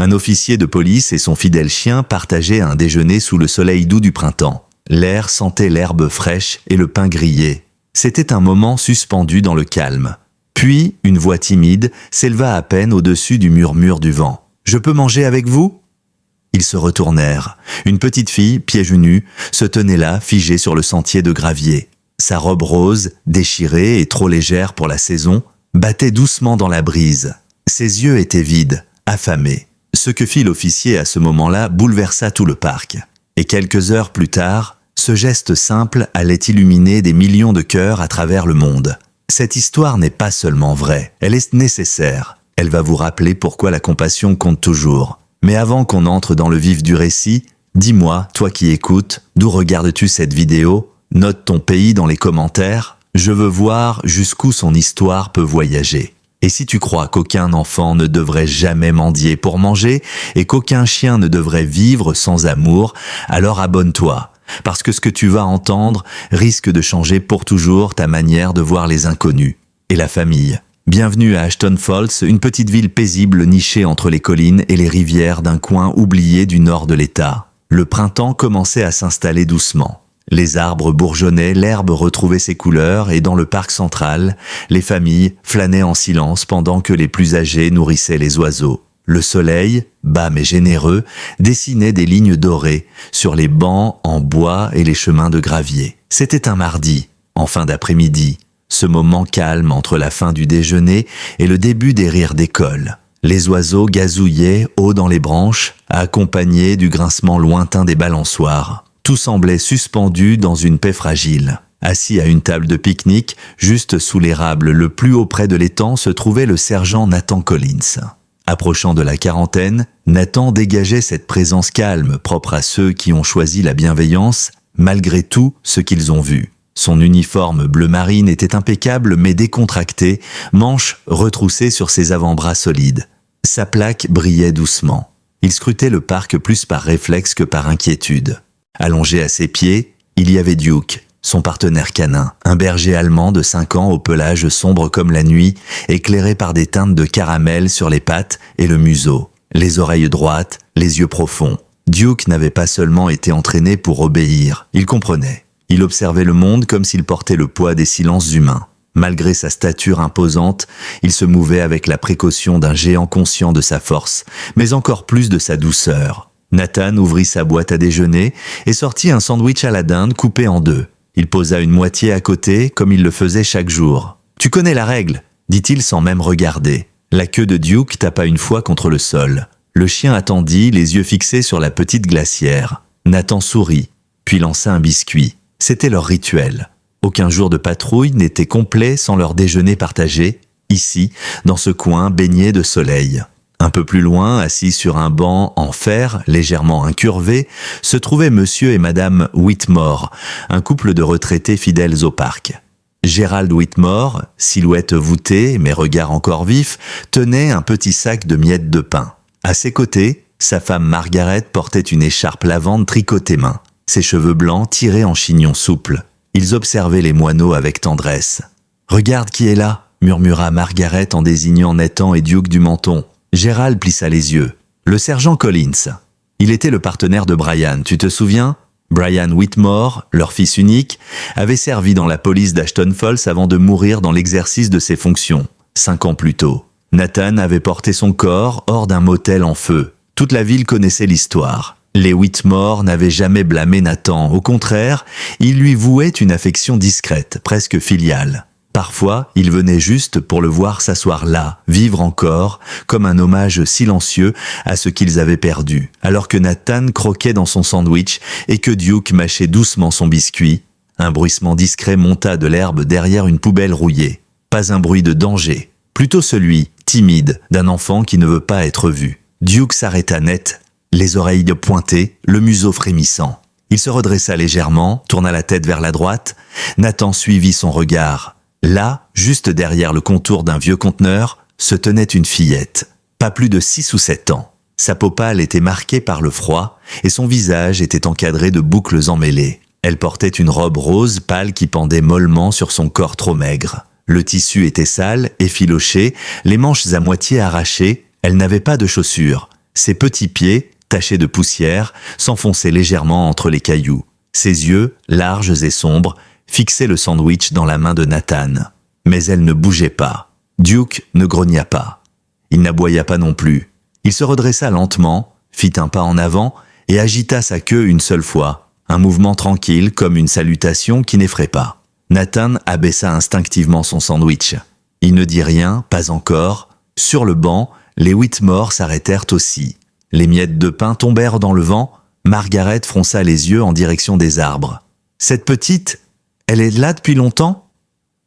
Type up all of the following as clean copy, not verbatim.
Un officier de police et son fidèle chien partageaient un déjeuner sous le soleil doux du printemps. L'air sentait l'herbe fraîche et le pain grillé. C'était un moment suspendu dans le calme. Puis, une voix timide s'éleva à peine au-dessus du murmure du vent. « Je peux manger avec vous ?» Ils se retournèrent. Une petite fille, pieds nus, se tenait là, figée sur le sentier de gravier. Sa robe rose, déchirée et trop légère pour la saison, battait doucement dans la brise. Ses yeux étaient vides, affamés. Ce que fit l'officier à ce moment-là bouleversa tout le parc. Et quelques heures plus tard, ce geste simple allait illuminer des millions de cœurs à travers le monde. Cette histoire n'est pas seulement vraie, elle est nécessaire. Elle va vous rappeler pourquoi la compassion compte toujours. Mais avant qu'on entre dans le vif du récit, dis-moi, toi qui écoutes, d'où regardes-tu cette vidéo? Note ton pays dans les commentaires. Je veux voir jusqu'où son histoire peut voyager. Et si tu crois qu'aucun enfant ne devrait jamais mendier pour manger et qu'aucun chien ne devrait vivre sans amour, alors abonne-toi. Parce que ce que tu vas entendre risque de changer pour toujours ta manière de voir les inconnus et la famille. Bienvenue à Ashton Falls, une petite ville paisible nichée entre les collines et les rivières d'un coin oublié du nord de l'État. Le printemps commençait à s'installer doucement. Les arbres bourgeonnaient, l'herbe retrouvait ses couleurs et dans le parc central, les familles flânaient en silence pendant que les plus âgés nourrissaient les oiseaux. Le soleil, bas mais généreux, dessinait des lignes dorées sur les bancs en bois et les chemins de gravier. C'était un mardi, en fin d'après-midi, ce moment calme entre la fin du déjeuner et le début des rires d'école. Les oiseaux gazouillaient haut dans les branches, accompagnés du grincement lointain des balançoires. Tout semblait suspendu dans une paix fragile. Assis à une table de pique-nique, juste sous l'érable le plus haut près de l'étang, se trouvait le sergent Nathan Collins. Approchant de la quarantaine, Nathan dégageait cette présence calme propre à ceux qui ont choisi la bienveillance, malgré tout ce qu'ils ont vu. Son uniforme bleu marine était impeccable mais décontracté, manches retroussées sur ses avant-bras solides. Sa plaque brillait doucement. Il scrutait le parc plus par réflexe que par inquiétude. Allongé à ses pieds, il y avait Duke, son partenaire canin, un berger allemand de 5 ans au pelage sombre comme la nuit, éclairé par des teintes de caramel sur les pattes et le museau, les oreilles droites, les yeux profonds. Duke n'avait pas seulement été entraîné pour obéir, il comprenait. Il observait le monde comme s'il portait le poids des silences humains. Malgré sa stature imposante, il se mouvait avec la précaution d'un géant conscient de sa force, mais encore plus de sa douceur. Nathan ouvrit sa boîte à déjeuner et sortit un sandwich à la dinde coupé en deux. Il posa une moitié à côté, comme il le faisait chaque jour. « Tu connais la règle », dit-il sans même regarder. La queue de Duke tapa une fois contre le sol. Le chien attendit, les yeux fixés sur la petite glacière. Nathan sourit, puis lança un biscuit. C'était leur rituel. Aucun jour de patrouille n'était complet sans leur déjeuner partagé, ici, dans ce coin baigné de soleil. Un peu plus loin, assis sur un banc en fer, légèrement incurvé, se trouvaient monsieur et madame Whitmore, un couple de retraités fidèles au parc. Gerald Whitmore, silhouette voûtée mais regard encore vif, tenait un petit sac de miettes de pain. À ses côtés, sa femme Margaret portait une écharpe lavande tricotée main, ses cheveux blancs tirés en chignon souple. Ils observaient les moineaux avec tendresse. « Regarde qui est là !» murmura Margaret en désignant Nathan et Duke du menton. Gerald plissa les yeux. Le sergent Collins. Il était le partenaire de Brian, tu te souviens? Brian Whitmore, leur fils unique, avait servi dans la police d'Ashton Falls avant de mourir dans l'exercice de ses fonctions, 5 ans plus tôt. Nathan avait porté son corps hors d'un motel en feu. Toute la ville connaissait l'histoire. Les Whitmore n'avaient jamais blâmé Nathan. Au contraire, ils lui vouaient une affection discrète, presque filiale. Parfois, il venait juste pour le voir s'asseoir là, vivre encore, comme un hommage silencieux à ce qu'ils avaient perdu, alors que Nathan croquait dans son sandwich et que Duke mâchait doucement son biscuit. Un bruissement discret monta de l'herbe derrière une poubelle rouillée. Pas un bruit de danger, plutôt celui, timide, d'un enfant qui ne veut pas être vu. Duke s'arrêta net, les oreilles pointées, le museau frémissant. Il se redressa légèrement, tourna la tête vers la droite. Nathan suivit son regard. Là, juste derrière le contour d'un vieux conteneur, se tenait une fillette, pas plus de 6 ou 7 ans. Sa peau pâle était marquée par le froid et son visage était encadré de boucles emmêlées. Elle portait une robe rose pâle qui pendait mollement sur son corps trop maigre. Le tissu était sale, effiloché, les manches à moitié arrachées. Elle n'avait pas de chaussures. Ses petits pieds, tachés de poussière, s'enfonçaient légèrement entre les cailloux. Ses yeux, larges et sombres, fixaient le sandwich dans la main de Nathan. Mais elle ne bougeait pas. Duke ne grogna pas. Il n'aboya pas non plus. Il se redressa lentement, fit un pas en avant et agita sa queue une seule fois, un mouvement tranquille comme une salutation qui n'effraie pas. Nathan abaissa instinctivement son sandwich. Il ne dit rien, pas encore. Sur le banc, les Whitmore s'arrêtèrent aussi. Les miettes de pain tombèrent dans le vent. Margaret fronça les yeux en direction des arbres. « Cette petite, elle est là depuis longtemps ?»«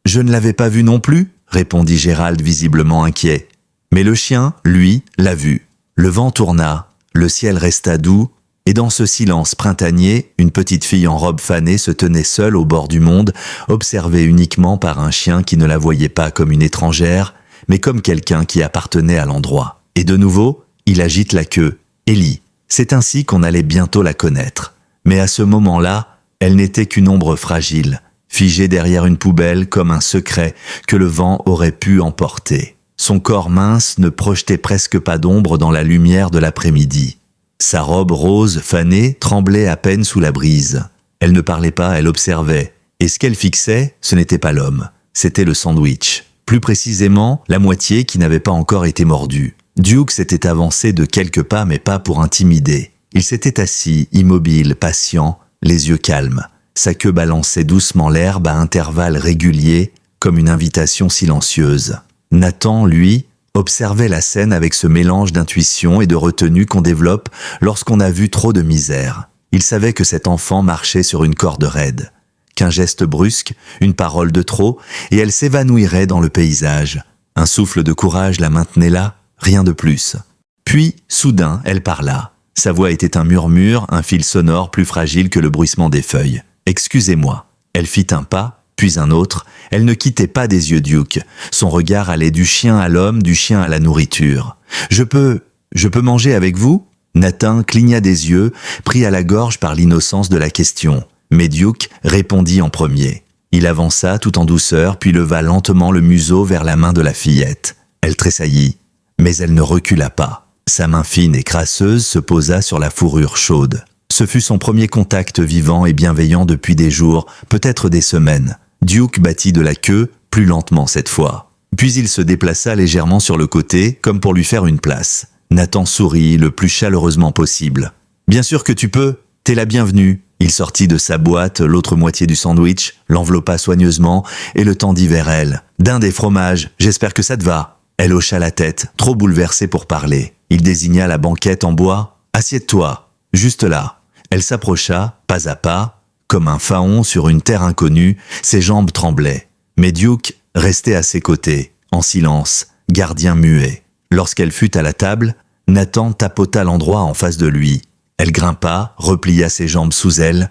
Je ne l'avais pas vue non plus, » répondit Gérald visiblement inquiet. Mais le chien, lui, l'a vue. Le vent tourna, le ciel resta doux, et dans ce silence printanier, une petite fille en robe fanée se tenait seule au bord du monde, observée uniquement par un chien qui ne la voyait pas comme une étrangère, mais comme quelqu'un qui appartenait à l'endroit. Et de nouveau, il agite la queue. Ellie. C'est ainsi qu'on allait bientôt la connaître. Mais à ce moment-là, elle n'était qu'une ombre fragile, figée derrière une poubelle comme un secret que le vent aurait pu emporter. Son corps mince ne projetait presque pas d'ombre dans la lumière de l'après-midi. Sa robe rose fanée tremblait à peine sous la brise. Elle ne parlait pas, elle observait. Et ce qu'elle fixait, ce n'était pas l'homme, c'était le sandwich. Plus précisément, la moitié qui n'avait pas encore été mordue. Duke s'était avancé de quelques pas, mais pas pour intimider. Il s'était assis, immobile, patient, les yeux calmes. Sa queue balançait doucement l'herbe à intervalles réguliers, comme une invitation silencieuse. Nathan, lui, observait la scène avec ce mélange d'intuition et de retenue qu'on développe lorsqu'on a vu trop de misère. Il savait que cet enfant marchait sur une corde raide, qu'un geste brusque, une parole de trop, et elle s'évanouirait dans le paysage. Un souffle de courage la maintenait là, rien de plus. Puis, soudain, elle parla. Sa voix était un murmure, un fil sonore plus fragile que le bruissement des feuilles. « Excusez-moi ». Elle fit un pas, puis un autre. Elle ne quittait pas des yeux Duke. Son regard allait du chien à l'homme, du chien à la nourriture. « Je peux manger avec vous ?» Nathan cligna des yeux, pris à la gorge par l'innocence de la question. Mais Duke répondit en premier. Il avança tout en douceur, puis leva lentement le museau vers la main de la fillette. Elle tressaillit. Mais elle ne recula pas. Sa main fine et crasseuse se posa sur la fourrure chaude. Ce fut son premier contact vivant et bienveillant depuis des jours, peut-être des semaines. Duke battit de la queue, plus lentement cette fois. Puis il se déplaça légèrement sur le côté, comme pour lui faire une place. Nathan sourit le plus chaleureusement possible. « Bien sûr que tu peux, t'es la bienvenue. » Il sortit de sa boîte l'autre moitié du sandwich, l'enveloppa soigneusement et le tendit vers elle. « Dinde et fromage, j'espère que ça te va. » Elle hocha la tête, trop bouleversée pour parler. Il désigna la banquette en bois. « Assieds-toi, juste là. » Elle s'approcha, pas à pas, comme un faon sur une terre inconnue, ses jambes tremblaient. Mais Duke restait à ses côtés, en silence, gardien muet. Lorsqu'elle fut à la table, Nathan tapota l'endroit en face de lui. Elle grimpa, replia ses jambes sous elle.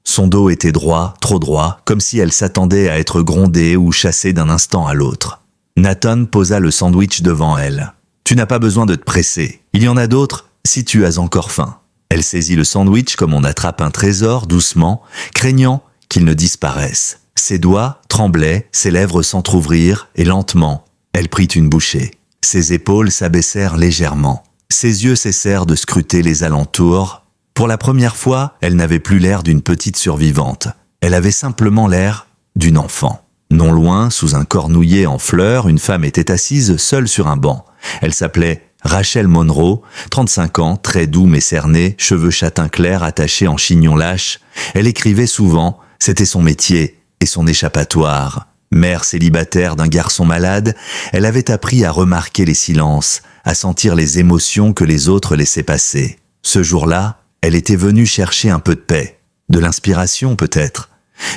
Son dos était droit, trop droit, comme si elle s'attendait à être grondée ou chassée d'un instant à l'autre. Nathan posa le sandwich devant elle. « Tu n'as pas besoin de te presser. Il y en a d'autres si tu as encore faim. » Elle saisit le sandwich comme on attrape un trésor doucement, craignant qu'il ne disparaisse. Ses doigts tremblaient, ses lèvres s'entr'ouvrirent et lentement, elle prit une bouchée. Ses épaules s'abaissèrent légèrement. Ses yeux cessèrent de scruter les alentours. Pour la première fois, elle n'avait plus l'air d'une petite survivante. Elle avait simplement l'air d'une enfant. Non loin, sous un cornouiller en fleurs, une femme était assise seule sur un banc. Elle s'appelait Rachel Monroe, 35 ans, très doux mais cerné, cheveux châtain clair attachés en chignon lâche. Elle écrivait souvent, c'était son métier et son échappatoire. Mère célibataire d'un garçon malade, elle avait appris à remarquer les silences, à sentir les émotions que les autres laissaient passer. Ce jour-là, elle était venue chercher un peu de paix, de l'inspiration peut-être.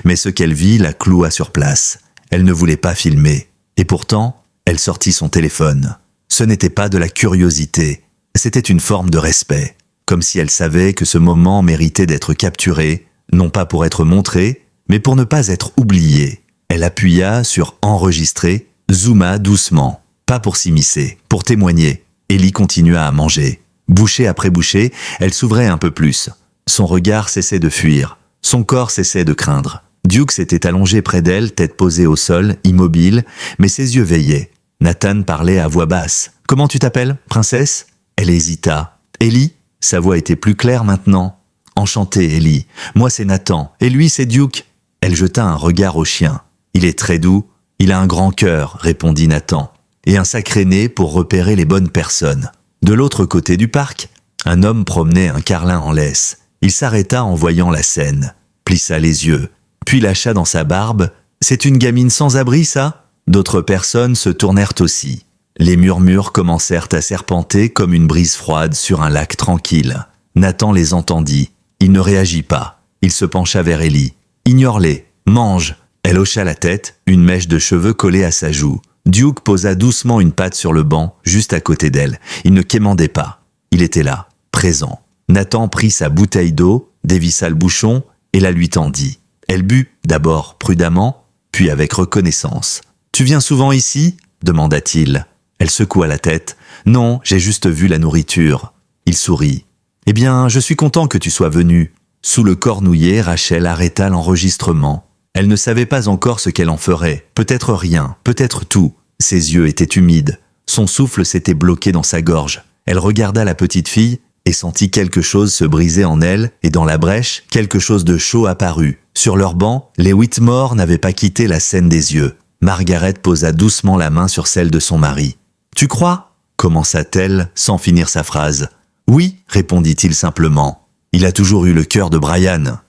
Mais ce qu'elle vit la cloua sur place. Elle ne voulait pas filmer. Et pourtant, elle sortit son téléphone. Ce n'était pas de la curiosité, c'était une forme de respect. Comme si elle savait que ce moment méritait d'être capturé, non pas pour être montré, mais pour ne pas être oublié. Elle appuya sur « Enregistrer », zooma doucement. Pas pour s'immiscer, pour témoigner. Ellie continua à manger. Bouchée après bouchée, elle s'ouvrait un peu plus. Son regard cessait de fuir. Son corps cessait de craindre. Duke s'était allongé près d'elle, tête posée au sol, immobile, mais ses yeux veillaient. Nathan parlait à voix basse. « Comment tu t'appelles, princesse ?» Elle hésita. Ellie, sa voix était plus claire maintenant. Enchanté, Ellie. Moi, c'est Nathan. Et lui, c'est Duke. Elle jeta un regard au chien. Il est très doux. Il a un grand cœur, répondit Nathan. Et un sacré nez pour repérer les bonnes personnes. De l'autre côté du parc, un homme promenait un carlin en laisse. Il s'arrêta en voyant la scène, plissa les yeux, puis lâcha dans sa barbe « C'est une gamine sans abri, ça ?» D'autres personnes se tournèrent aussi. Les murmures commencèrent à serpenter comme une brise froide sur un lac tranquille. Nathan les entendit. Il ne réagit pas. Il se pencha vers Ellie. « Ignore-les. Mange !» Elle hocha la tête, une mèche de cheveux collée à sa joue. Duke posa doucement une patte sur le banc, juste à côté d'elle. Il ne quémandait pas. Il était là, présent. Nathan prit sa bouteille d'eau, dévissa le bouchon et la lui tendit. Elle but, d'abord prudemment, puis avec reconnaissance. « Tu viens souvent ici ?» demanda-t-il. Elle secoua la tête. « Non, j'ai juste vu la nourriture. » Il sourit. « Eh bien, je suis content que tu sois venu. » Sous le cornouiller, Rachel arrêta l'enregistrement. Elle ne savait pas encore ce qu'elle en ferait. Peut-être rien, peut-être tout. Ses yeux étaient humides. Son souffle s'était bloqué dans sa gorge. Elle regarda la petite fille et sentit quelque chose se briser en elle, et dans la brèche, quelque chose de chaud apparut. Sur leur banc, les Whitmore n'avaient pas quitté la scène des yeux. Margaret posa doucement la main sur celle de son mari. « Tu crois ?» commença-t-elle sans finir sa phrase. « Oui » répondit-il simplement. « Il a toujours eu le cœur de Brian. »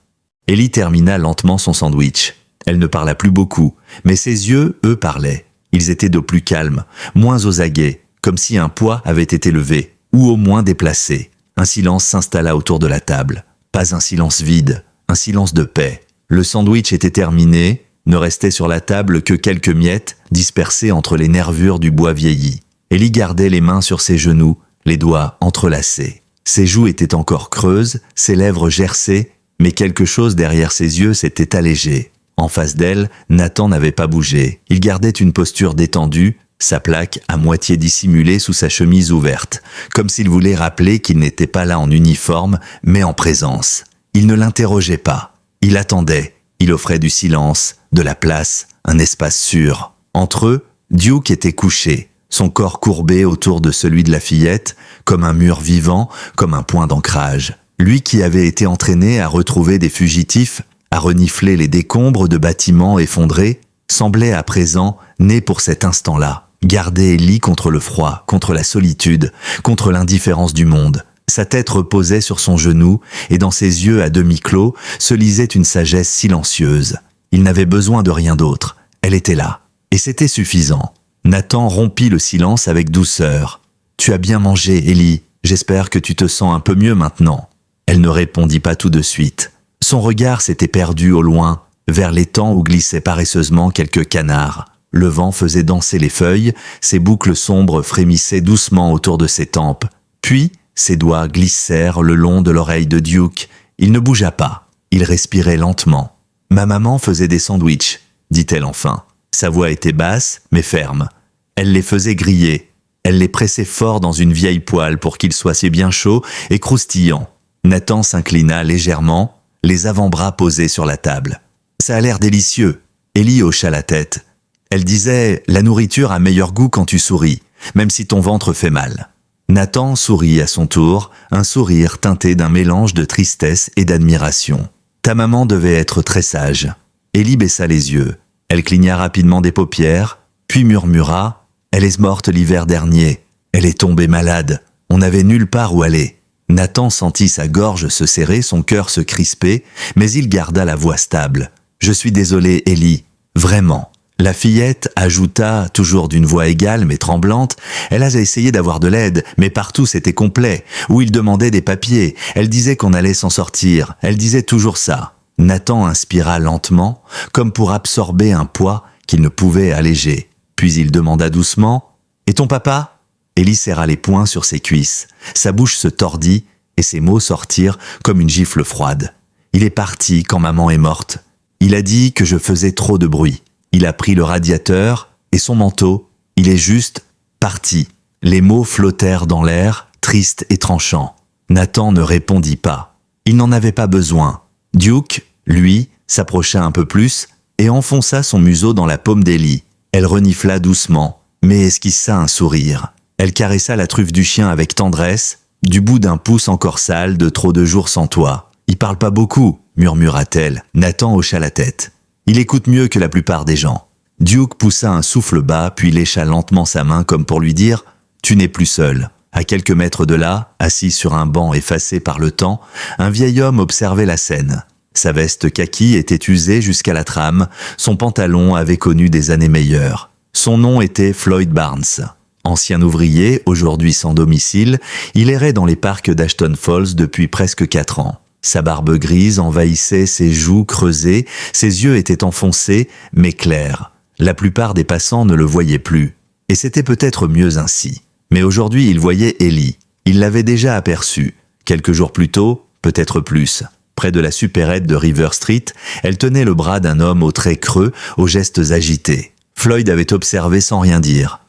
Ellie termina lentement son sandwich. Elle ne parla plus beaucoup, mais ses yeux, eux, parlaient. Ils étaient de plus calmes, moins aux aguets, comme si un poids avait été levé, ou au moins déplacé. Un silence s'installa autour de la table. Pas un silence vide, un silence de paix. Le sandwich était terminé, ne restait sur la table que quelques miettes dispersées entre les nervures du bois vieilli. Ellie gardait les mains sur ses genoux, les doigts entrelacés. Ses joues étaient encore creuses, ses lèvres gercées, mais quelque chose derrière ses yeux s'était allégé. En face d'elle, Nathan n'avait pas bougé. Il gardait une posture détendue, sa plaque à moitié dissimulée sous sa chemise ouverte, comme s'il voulait rappeler qu'il n'était pas là en uniforme, mais en présence. Il ne l'interrogeait pas. Il attendait. Il offrait du silence, de la place, un espace sûr. Entre eux, Duke était couché, son corps courbé autour de celui de la fillette, comme un mur vivant, comme un point d'ancrage. Lui qui avait été entraîné à retrouver des fugitifs, à renifler les décombres de bâtiments effondrés, semblait à présent né pour cet instant-là, garder Ellie contre le froid, contre la solitude, contre l'indifférence du monde. Sa tête reposait sur son genou, et dans ses yeux à demi clos se lisait une sagesse silencieuse. Il n'avait besoin de rien d'autre. Elle était là, et c'était suffisant. Nathan rompit le silence avec douceur. « Tu as bien mangé, Ellie. J'espère que tu te sens un peu mieux maintenant. » Elle ne répondit pas tout de suite. Son regard s'était perdu au loin, vers l'étang où glissaient paresseusement quelques canards. Le vent faisait danser les feuilles, ses boucles sombres frémissaient doucement autour de ses tempes. Puis, ses doigts glissèrent le long de l'oreille de Duke. Il ne bougea pas. Il respirait lentement. « Ma maman faisait des sandwichs, » dit-elle enfin. Sa voix était basse, mais ferme. Elle les faisait griller. Elle les pressait fort dans une vieille poêle pour qu'ils soient bien chauds et croustillants. Nathan s'inclina légèrement, les avant-bras posés sur la table. « Ça a l'air délicieux. » Ellie hocha la tête. Elle disait « La nourriture a meilleur goût quand tu souris, même si ton ventre fait mal. » Nathan sourit à son tour, un sourire teinté d'un mélange de tristesse et d'admiration. « Ta maman devait être très sage. » Ellie baissa les yeux. Elle cligna rapidement des paupières, puis murmura « Elle est morte l'hiver dernier. Elle est tombée malade. On n'avait nulle part où aller. » Nathan sentit sa gorge se serrer, son cœur se crisper, mais il garda la voix stable. « Je suis désolé, Ellie. Vraiment. » La fillette ajouta, toujours d'une voix égale mais tremblante, « Elle a essayé d'avoir de l'aide, mais partout c'était complet. Où il demandait des papiers. Elle disait qu'on allait s'en sortir. Elle disait toujours ça. » Nathan inspira lentement, comme pour absorber un poids qu'il ne pouvait alléger. Puis il demanda doucement « Et ton papa ?» Ellie serra les poings sur ses cuisses. Sa bouche se tordit et ses mots sortirent comme une gifle froide. « Il est parti quand maman est morte. Il a dit que je faisais trop de bruit. Il a pris le radiateur et son manteau. Il est juste parti. » Les mots flottèrent dans l'air, tristes et tranchants. Nathan ne répondit pas. Il n'en avait pas besoin. Duke, lui, s'approcha un peu plus et enfonça son museau dans la paume d'Ellie. Elle renifla doucement, mais esquissa un sourire. Elle caressa la truffe du chien avec tendresse, Du bout d'un pouce encore sale de trop de jours sans toi. Il parle pas beaucoup, murmura-t-elle. Nathan hocha la tête. Il écoute mieux que la plupart des gens. Duke poussa un souffle bas, puis lécha lentement sa main comme pour lui dire « Tu n'es plus seul ». À quelques mètres de là, assis sur un banc effacé par le temps, un vieil homme observait la scène. Sa veste kaki était usée jusqu'à la trame, son pantalon avait connu des années meilleures. Son nom était Floyd Barnes. Ancien ouvrier, aujourd'hui sans domicile, il errait dans les parcs d'Ashton Falls depuis presque 4 ans. Sa barbe grise envahissait ses joues creusées, ses yeux étaient enfoncés, mais clairs. La plupart des passants ne le voyaient plus. Et c'était peut-être mieux ainsi. Mais aujourd'hui, il voyait Ellie. Il l'avait déjà aperçue. Quelques jours plus tôt, peut-être plus. Près de la supérette de River Street, elle tenait le bras d'un homme aux traits creux, aux gestes agités. Floyd avait observé sans rien dire.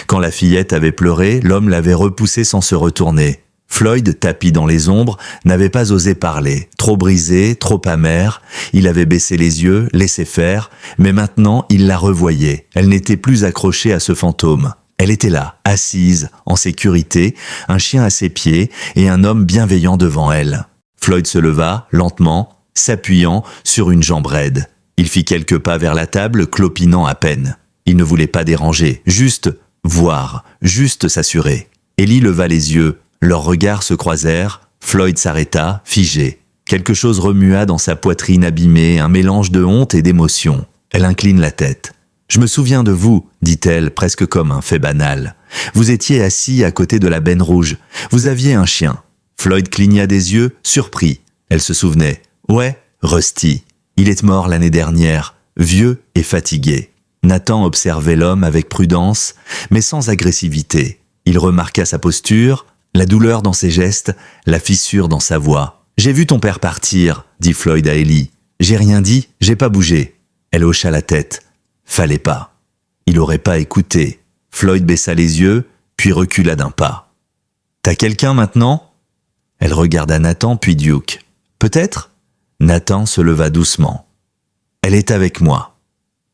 Quand la fillette avait pleuré, l'homme l'avait repoussée sans se retourner. Floyd, tapi dans les ombres, n'avait pas osé parler. Trop brisé, trop amer, il avait baissé les yeux, laissé faire, mais maintenant il la revoyait. Elle n'était plus accrochée à ce fantôme. Elle était là, assise, en sécurité, un chien à ses pieds et un homme bienveillant devant elle. Floyd se leva, lentement, s'appuyant sur une jambe raide. Il fit quelques pas vers la table, clopinant à peine. Il ne voulait pas déranger, juste voir, juste s'assurer. Ellie leva les yeux. Leurs regards se croisèrent, Floyd s'arrêta, figé. Quelque chose remua dans sa poitrine abîmée, un mélange de honte et d'émotion. Elle incline la tête. « Je me souviens de vous, dit-elle, presque comme un fait banal. Vous étiez assis à côté de la benne rouge. Vous aviez un chien. » Floyd cligna des yeux, surpris. Elle se souvenait. « Ouais, Rusty. Il est mort l'année dernière, vieux et fatigué. » Nathan observait l'homme avec prudence, mais sans agressivité. Il remarqua sa posture, la douleur dans ses gestes, la fissure dans sa voix. « J'ai vu ton père partir, dit Floyd à Ellie. J'ai rien dit, j'ai pas bougé. » Elle hocha la tête. Fallait pas. Il aurait pas écouté. Floyd baissa les yeux, puis recula d'un pas. « T'as quelqu'un maintenant ?» Elle regarda Nathan puis Duke. « Peut-être ?» Nathan se leva doucement. « Elle est avec moi.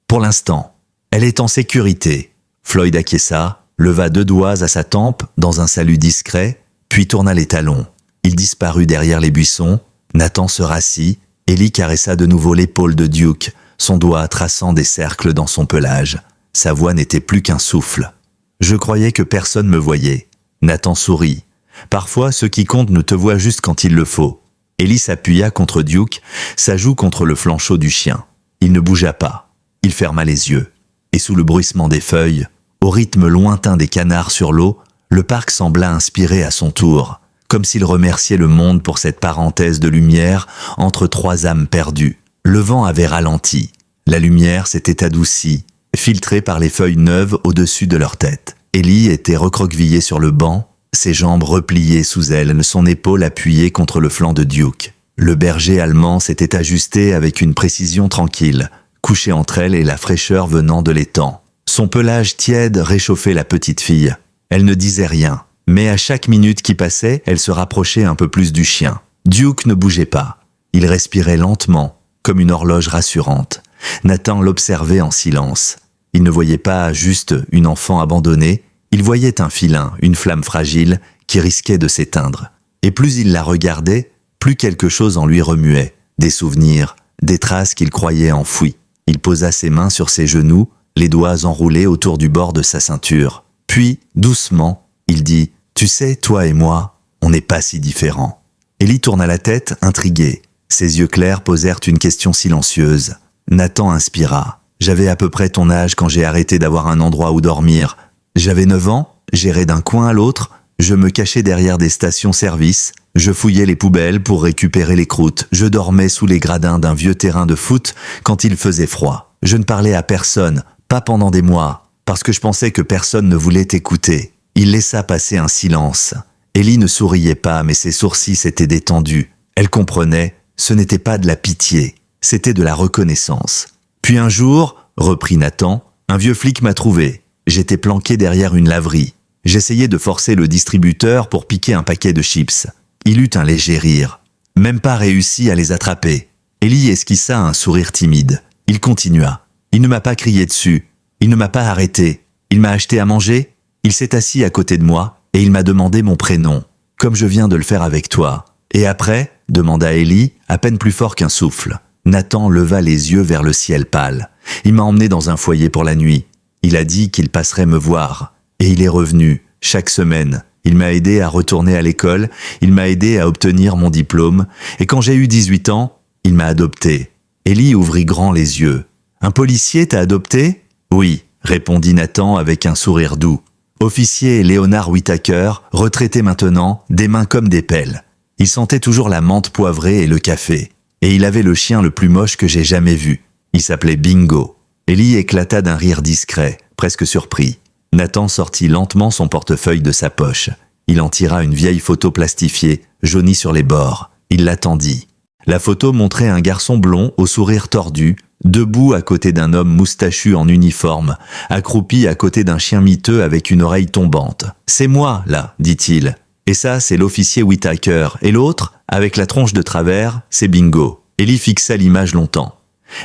Pour l'instant, elle est en sécurité. » Floyd acquiesça, leva 2 doigts à sa tempe dans un salut discret, puis tourna les talons. Il disparut derrière les buissons. Nathan se rassit. Ellie caressa de nouveau l'épaule de Duke, son doigt traçant des cercles dans son pelage. Sa voix n'était plus qu'un souffle. « Je croyais que personne me voyait. » Nathan sourit. « Parfois, ceux qui comptent ne te voient juste quand il le faut. » Ellie s'appuya contre Duke, sa joue contre le flanc du chien. Il ne bougea pas. Il ferma les yeux. Et sous le bruissement des feuilles, au rythme lointain des canards sur l'eau, le parc sembla inspirer à son tour, comme s'il remerciait le monde pour cette parenthèse de lumière entre 3 âmes perdues. Le vent avait ralenti. La lumière s'était adoucie, filtrée par les feuilles neuves au-dessus de leur tête. Ellie était recroquevillée sur le banc, ses jambes repliées sous elle, son épaule appuyée contre le flanc de Duke. Le berger allemand s'était ajusté avec une précision tranquille, couché entre elle et la fraîcheur venant de l'étang. Son pelage tiède réchauffait la petite fille. Elle ne disait rien, mais à chaque minute qui passait, elle se rapprochait un peu plus du chien. Duke ne bougeait pas. Il respirait lentement, comme une horloge rassurante. Nathan l'observait en silence. Il ne voyait pas juste une enfant abandonnée, il voyait un filin, une flamme fragile, qui risquait de s'éteindre. Et plus il la regardait, plus quelque chose en lui remuait. Des souvenirs, des traces qu'il croyait enfouies. Il posa ses mains sur ses genoux, les doigts enroulés autour du bord de sa ceinture. Puis, doucement, il dit « Tu sais, toi et moi, on n'est pas si différents. » Ellie tourna la tête, intriguée. Ses yeux clairs posèrent une question silencieuse. Nathan inspira. « J'avais à peu près ton âge quand j'ai arrêté d'avoir un endroit où dormir. J'avais 9 ans, j'errais d'un coin à l'autre, je me cachais derrière des stations-service, je fouillais les poubelles pour récupérer les croûtes, je dormais sous les gradins d'un vieux terrain de foot quand il faisait froid. Je ne parlais à personne, pas pendant des mois, parce que je pensais que personne ne voulait écouter. » Il laissa passer un silence. Ellie ne souriait pas, mais ses sourcils s'étaient détendus. Elle comprenait, ce n'était pas de la pitié, c'était de la reconnaissance. Puis un jour, reprit Nathan, un vieux flic m'a trouvé. J'étais planqué derrière une laverie. J'essayais de forcer le distributeur pour piquer un paquet de chips. Il eut un léger rire. Même pas réussi à les attraper. Ellie esquissa un sourire timide. Il continua. Il ne m'a pas crié dessus. Il ne m'a pas arrêté. Il m'a acheté à manger. Il s'est assis à côté de moi et il m'a demandé mon prénom. comme je viens de le faire avec toi. Et après, demanda Ellie, à peine plus fort qu'un souffle. Nathan leva les yeux vers le ciel pâle. Il m'a emmené dans un foyer pour la nuit. Il a dit qu'il passerait me voir. Et il est revenu, chaque semaine. Il m'a aidé à retourner à l'école, il m'a aidé à obtenir mon diplôme, et quand j'ai eu 18 ans, il m'a adopté. Ellie ouvrit grand les yeux. Un policier t'a adopté ? Oui, répondit Nathan avec un sourire doux. Officier Léonard Whittaker, retraité maintenant, des mains comme des pelles. Il sentait toujours la menthe poivrée et le café. Et il avait le chien le plus moche que j'ai jamais vu. Il s'appelait Bingo. Ellie éclata d'un rire discret, presque surpris. Nathan sortit lentement son portefeuille de sa poche. Il en tira une vieille photo plastifiée, jaunie sur les bords. Il l'attendit. La photo montrait un garçon blond au sourire tordu, debout à côté d'un homme moustachu en uniforme, accroupi à côté d'un chien miteux avec une oreille tombante. « C'est moi, là, dit-il. Et ça, c'est l'officier Whittaker. Et l'autre, avec la tronche de travers, c'est Bingo. » Ellie fixa l'image longtemps.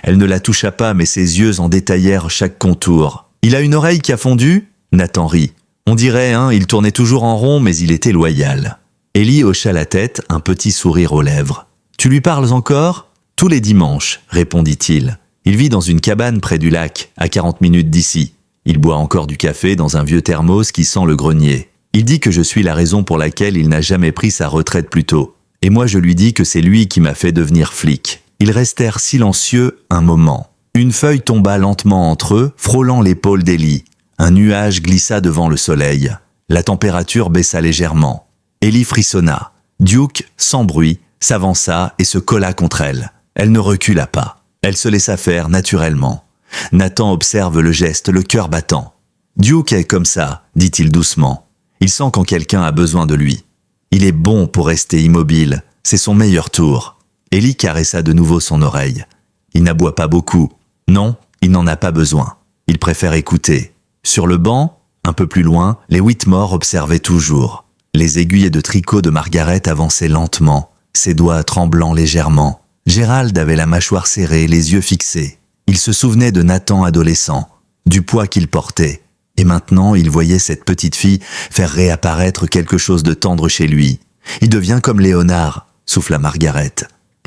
Elle ne la toucha pas, mais ses yeux en détaillèrent chaque contour. « Il a une oreille qui a fondu ?» Nathan rit. On dirait, il tournait toujours en rond, mais il était loyal. Ellie hocha la tête, un petit sourire aux lèvres. « Tu lui parles encore ?»« Tous les dimanches, » répondit-il. Il vit dans une cabane près du lac, à 40 minutes d'ici. Il boit encore du café dans un vieux thermos qui sent le grenier. Il dit que je suis la raison pour laquelle il n'a jamais pris sa retraite plus tôt. Et moi je lui dis que c'est lui qui m'a fait devenir flic. Ils restèrent silencieux un moment. Une feuille tomba lentement entre eux, frôlant l'épaule d'Ellie. Un nuage glissa devant le soleil. La température baissa légèrement. Ellie frissonna. Duke, sans bruit, s'avança et se colla contre elle. Elle ne recula pas. Elle se laissa faire naturellement. Nathan observe le geste, le cœur battant. « Duke est comme ça, dit-il doucement. Il sent quand quelqu'un a besoin de lui. Il est bon pour rester immobile. C'est son meilleur tour. » Ellie caressa de nouveau son oreille. Il n'aboie pas beaucoup. Non, il n'en a pas besoin. Il préfère écouter. Sur le banc, un peu plus loin, les Whitmore observaient toujours. Les aiguilles de tricot de Margaret avançaient lentement, ses doigts tremblant légèrement. Gérald avait la mâchoire serrée, les yeux fixés. Il se souvenait de Nathan adolescent, du poids qu'il portait. Et maintenant, il voyait cette petite fille faire réapparaître quelque chose de tendre chez lui. Il devient comme Léonard, souffla Margaret.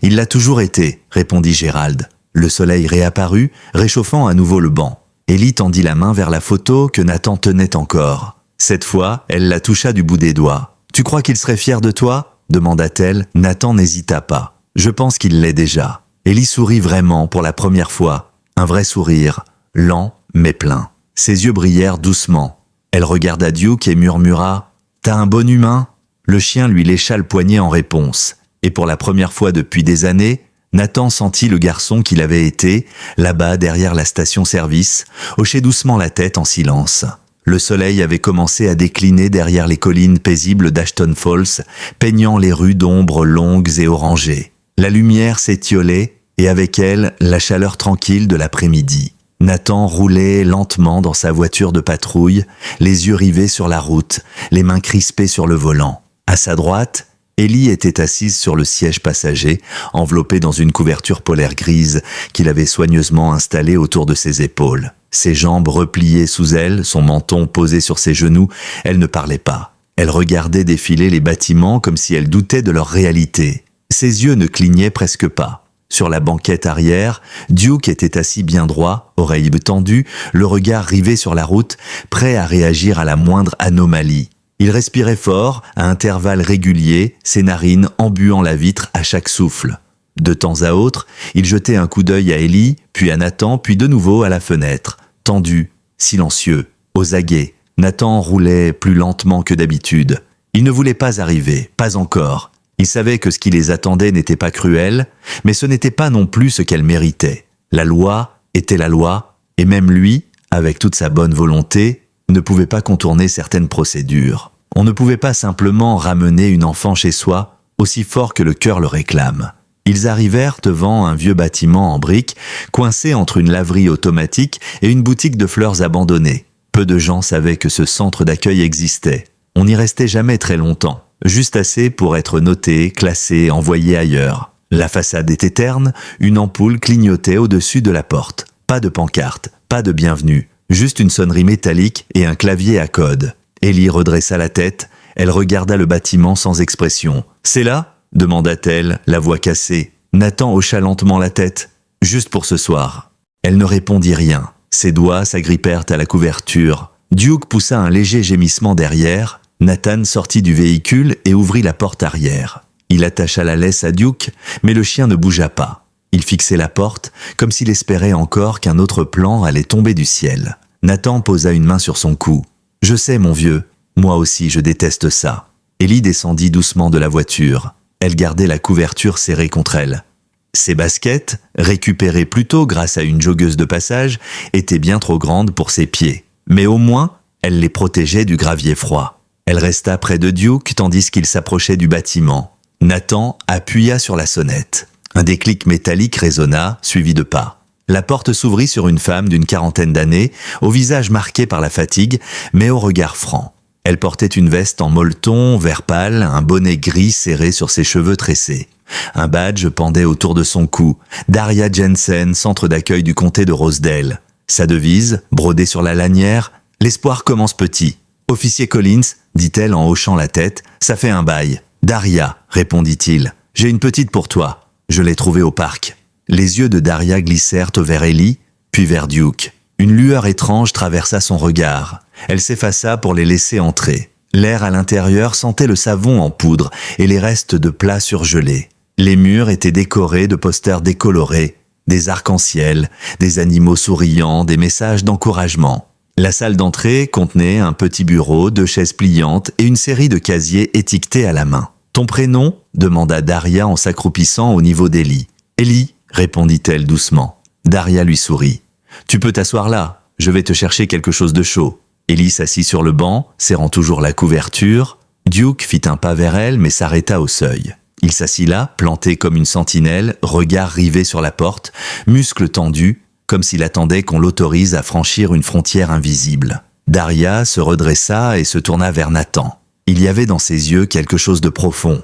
Il l'a toujours été, répondit Gérald. Le soleil réapparut, réchauffant à nouveau le banc. Ellie tendit la main vers la photo que Nathan tenait encore. Cette fois, elle la toucha du bout des doigts. « Tu crois qu'il serait fier de toi ?» demanda-t-elle. Nathan n'hésita pas. « Je pense qu'il l'est déjà. » Ellie sourit vraiment pour la première fois. Un vrai sourire, lent mais plein. Ses yeux brillèrent doucement. Elle regarda Duke et murmura « T'as un bon humain ?» Le chien lui lécha le poignet en réponse. Et pour la première fois depuis des années, Nathan sentit le garçon qu'il avait été, là-bas derrière la station-service, hocher doucement la tête en silence. Le soleil avait commencé à décliner derrière les collines paisibles d'Ashton Falls, peignant les rues d'ombres longues et orangées. La lumière s'étiolait, et avec elle, la chaleur tranquille de l'après-midi. Nathan roulait lentement dans sa voiture de patrouille, les yeux rivés sur la route, les mains crispées sur le volant. À sa droite, Ellie était assise sur le siège passager, enveloppée dans une couverture polaire grise qu'il avait soigneusement installée autour de ses épaules. Ses jambes repliées sous elle, son menton posé sur ses genoux, elle ne parlait pas. Elle regardait défiler les bâtiments comme si elle doutait de leur réalité. Ses yeux ne clignaient presque pas. Sur la banquette arrière, Duke était assis bien droit, oreilles tendues, le regard rivé sur la route, prêt à réagir à la moindre anomalie. Il respirait fort, à intervalles réguliers, ses narines embuant la vitre à chaque souffle. De temps à autre, il jetait un coup d'œil à Ellie, puis à Nathan, puis de nouveau à la fenêtre. Tendu, silencieux, aux aguets. Nathan roulait plus lentement que d'habitude. Il ne voulait pas arriver, pas encore. Il savait que ce qui les attendait n'était pas cruel, mais ce n'était pas non plus ce qu'elle méritait. La loi était la loi, et même lui, avec toute sa bonne volonté, ne pouvait pas contourner certaines procédures. On ne pouvait pas simplement ramener une enfant chez soi, aussi fort que le cœur le réclame. Ils arrivèrent devant un vieux bâtiment en briques, coincé entre une laverie automatique et une boutique de fleurs abandonnée. Peu de gens savaient que ce centre d'accueil existait. On n'y restait jamais très longtemps, juste assez pour être noté, classé, envoyé ailleurs. La façade était terne, une ampoule clignotait au-dessus de la porte. Pas de pancarte, pas de bienvenue. Juste une sonnerie métallique et un clavier à code. Ellie redressa la tête Elle regarda le bâtiment sans expression. « C'est là ?» demanda-t-elle, la voix cassée. Nathan hocha lentement la tête. « Juste pour ce soir. » Elle ne répondit rien. Ses doigts s'agrippèrent à la couverture. Duke poussa un léger gémissement derrière. Nathan sortit du véhicule et ouvrit la porte arrière. Il attacha la laisse à Duke, mais le chien ne bougea pas. Il fixait la porte, comme s'il espérait encore qu'un autre plan allait tomber du ciel. Nathan posa une main sur son cou. « Je sais, mon vieux. Moi aussi, je déteste ça. » Ellie descendit doucement de la voiture. Elle gardait la couverture serrée contre elle. Ses baskets, récupérées plus tôt grâce à une joggeuse de passage, étaient bien trop grandes pour ses pieds. Mais au moins, elle les protégeait du gravier froid. Elle resta près de Duke tandis qu'il s'approchait du bâtiment. Nathan appuya sur la sonnette. Un déclic métallique résonna, suivi de pas. La porte s'ouvrit sur une femme d'une quarantaine d'années, au visage marqué par la fatigue, mais au regard franc. Elle portait une veste en molleton, vert pâle, un bonnet gris serré sur ses cheveux tressés. Un badge pendait autour de son cou. Daria Jensen, centre d'accueil du comté de Rosedale. Sa devise, brodée sur la lanière, « L'espoir commence petit ». « Officier Collins », dit-elle en hochant la tête, « ça fait un bail ». « Daria », répondit-il, « j'ai une petite pour toi. Je l'ai trouvée au parc. » Les yeux de Daria glissèrent vers Ellie, puis vers Duke. Une lueur étrange traversa son regard. Elle s'effaça pour les laisser entrer. L'air à l'intérieur sentait le savon en poudre et les restes de plats surgelés. Les murs étaient décorés de posters décolorés, des arcs-en-ciel, des animaux souriants, des messages d'encouragement. La salle d'entrée contenait un petit bureau, 2 chaises pliantes et une série de casiers étiquetés à la main. « Ton prénom ?» demanda Daria en s'accroupissant au niveau d'Ellie. « Ellie » répondit-elle doucement. Daria lui sourit. « Tu peux t'asseoir là, je vais te chercher quelque chose de chaud. » Ellie s'assit sur le banc, serrant toujours la couverture. Duke fit un pas vers elle mais s'arrêta au seuil. Il s'assit là, planté comme une sentinelle, regard rivé sur la porte, muscles tendus, comme s'il attendait qu'on l'autorise à franchir une frontière invisible. Daria se redressa et se tourna vers Nathan. Il y avait dans ses yeux quelque chose de profond.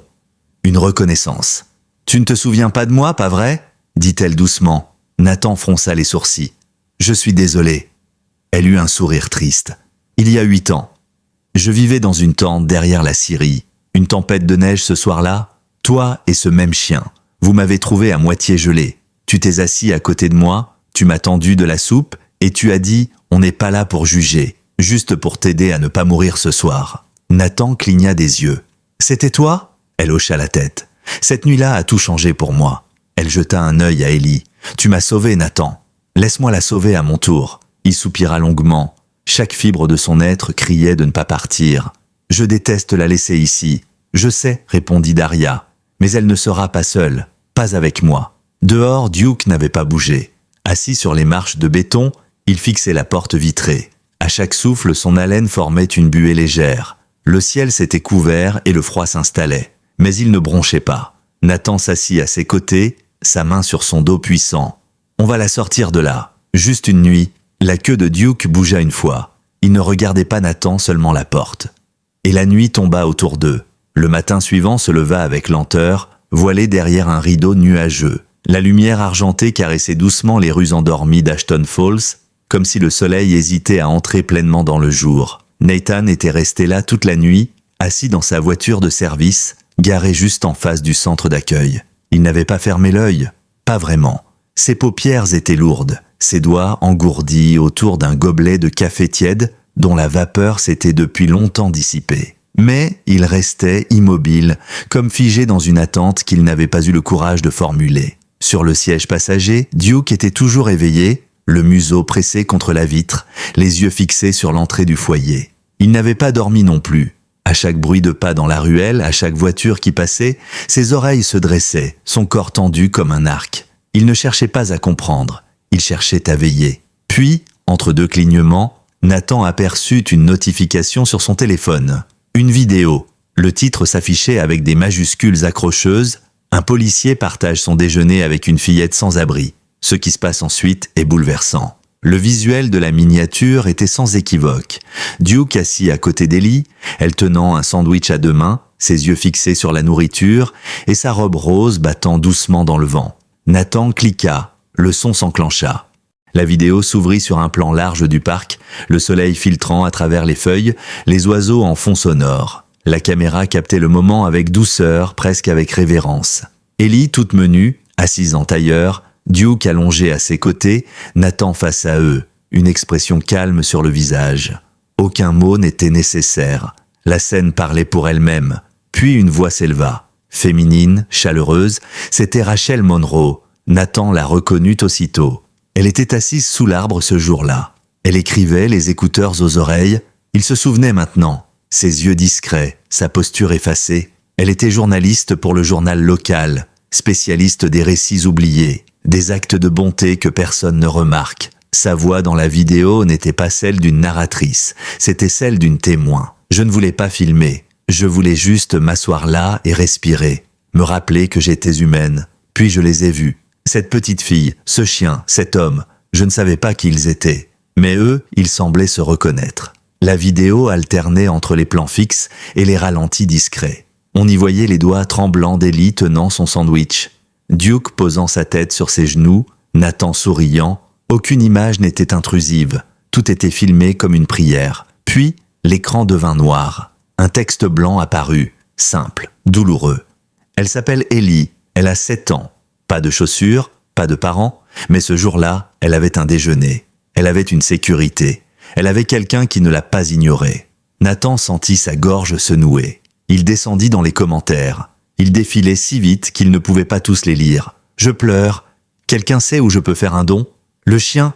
Une reconnaissance. « Tu ne te souviens pas de moi, pas vrai ?» dit-elle doucement. Nathan fronça les sourcils. « Je suis désolé. » Elle eut un sourire triste. « Il y a 8 ans. Je vivais dans une tente derrière la Syrie. Une tempête de neige ce soir-là. Toi et ce même chien. Vous m'avez trouvé à moitié gelé. Tu t'es assis à côté de moi. Tu m'as tendu de la soupe et tu as dit « On n'est pas là pour juger, juste pour t'aider à ne pas mourir ce soir. » Nathan cligna des yeux. « C'était toi ?» Elle hocha la tête. « Cette nuit-là a tout changé pour moi. » Elle jeta un œil à Ellie. « Tu m'as sauvé, Nathan. Laisse-moi la sauver à mon tour. » Il soupira longuement. Chaque fibre de son être criait de ne pas partir. « Je déteste la laisser ici. »« Je sais, » répondit Daria. « Mais elle ne sera pas seule. Pas avec moi. » Dehors, Duke n'avait pas bougé. Assis sur les marches de béton, il fixait la porte vitrée. À chaque souffle, son haleine formait une buée légère. Le ciel s'était couvert et le froid s'installait. Mais il ne bronchait pas. Nathan s'assit à ses côtés, sa main sur son dos puissant. « On va la sortir de là. Juste une nuit. » La queue de Duke bougea une fois. Il ne regardait pas Nathan, seulement la porte. Et la nuit tomba autour d'eux. Le matin suivant se leva avec lenteur, voilé derrière un rideau nuageux. La lumière argentée caressait doucement les rues endormies d'Ashton Falls, comme si le soleil hésitait à entrer pleinement dans le jour. Nathan était resté là toute la nuit, assis dans sa voiture de service, garée juste en face du centre d'accueil. Il n'avait pas fermé l'œil, pas vraiment. Ses paupières étaient lourdes, ses doigts engourdis autour d'un gobelet de café tiède dont la vapeur s'était depuis longtemps dissipée. Mais il restait immobile, comme figé dans une attente qu'il n'avait pas eu le courage de formuler. Sur le siège passager, Duke était toujours éveillé, le museau pressé contre la vitre, les yeux fixés sur l'entrée du foyer. Il n'avait pas dormi non plus. À chaque bruit de pas dans la ruelle, à chaque voiture qui passait, ses oreilles se dressaient, son corps tendu comme un arc. Il ne cherchait pas à comprendre, il cherchait à veiller. Puis, entre 2 clignements, Nathan aperçut une notification sur son téléphone. Une vidéo. Le titre s'affichait avec des majuscules accrocheuses. Un policier partage son déjeuner avec une fillette sans abri. Ce qui se passe ensuite est bouleversant. Le visuel de la miniature était sans équivoque. Duke assis à côté d'Ellie, elle tenant un sandwich à 2 mains, ses yeux fixés sur la nourriture, et sa robe rose battant doucement dans le vent. Nathan cliqua, le son s'enclencha. La vidéo s'ouvrit sur un plan large du parc, le soleil filtrant à travers les feuilles, les oiseaux en fond sonore. La caméra captait le moment avec douceur, presque avec révérence. Ellie, toute menue, assise en tailleur, Duke allongé à ses côtés, Nathan face à eux, une expression calme sur le visage. Aucun mot n'était nécessaire. La scène parlait pour elle-même. Puis une voix s'éleva. Féminine, chaleureuse, c'était Rachel Monroe. Nathan la reconnut aussitôt. Elle était assise sous l'arbre ce jour-là. Elle écrivait, les écouteurs aux oreilles. Il se souvenait maintenant. Ses yeux discrets, sa posture effacée. Elle était journaliste pour le journal local, spécialiste des récits oubliés, des actes de bonté que personne ne remarque. Sa voix dans la vidéo n'était pas celle d'une narratrice, c'était celle d'une témoin. Je ne voulais pas filmer, je voulais juste m'asseoir là et respirer, me rappeler que j'étais humaine. Puis je les ai vus. Cette petite fille, ce chien, cet homme, je ne savais pas qui ils étaient. Mais eux, ils semblaient se reconnaître. La vidéo alternait entre les plans fixes et les ralentis discrets. On y voyait les doigts tremblants d'Ellie tenant son sandwich. Duke posant sa tête sur ses genoux, Nathan souriant. Aucune image n'était intrusive. Tout était filmé comme une prière. Puis, l'écran devint noir. Un texte blanc apparut, simple, douloureux. Elle s'appelle Ellie, elle a 7 ans. Pas de chaussures, pas de parents, mais ce jour-là, elle avait un déjeuner. Elle avait une sécurité. Elle avait quelqu'un qui ne l'a pas ignorée. Nathan sentit sa gorge se nouer. Il descendit dans les commentaires. Il défilait si vite qu'il ne pouvait pas tous les lire. Je pleure. Quelqu'un sait où je peux faire un don? Le chien?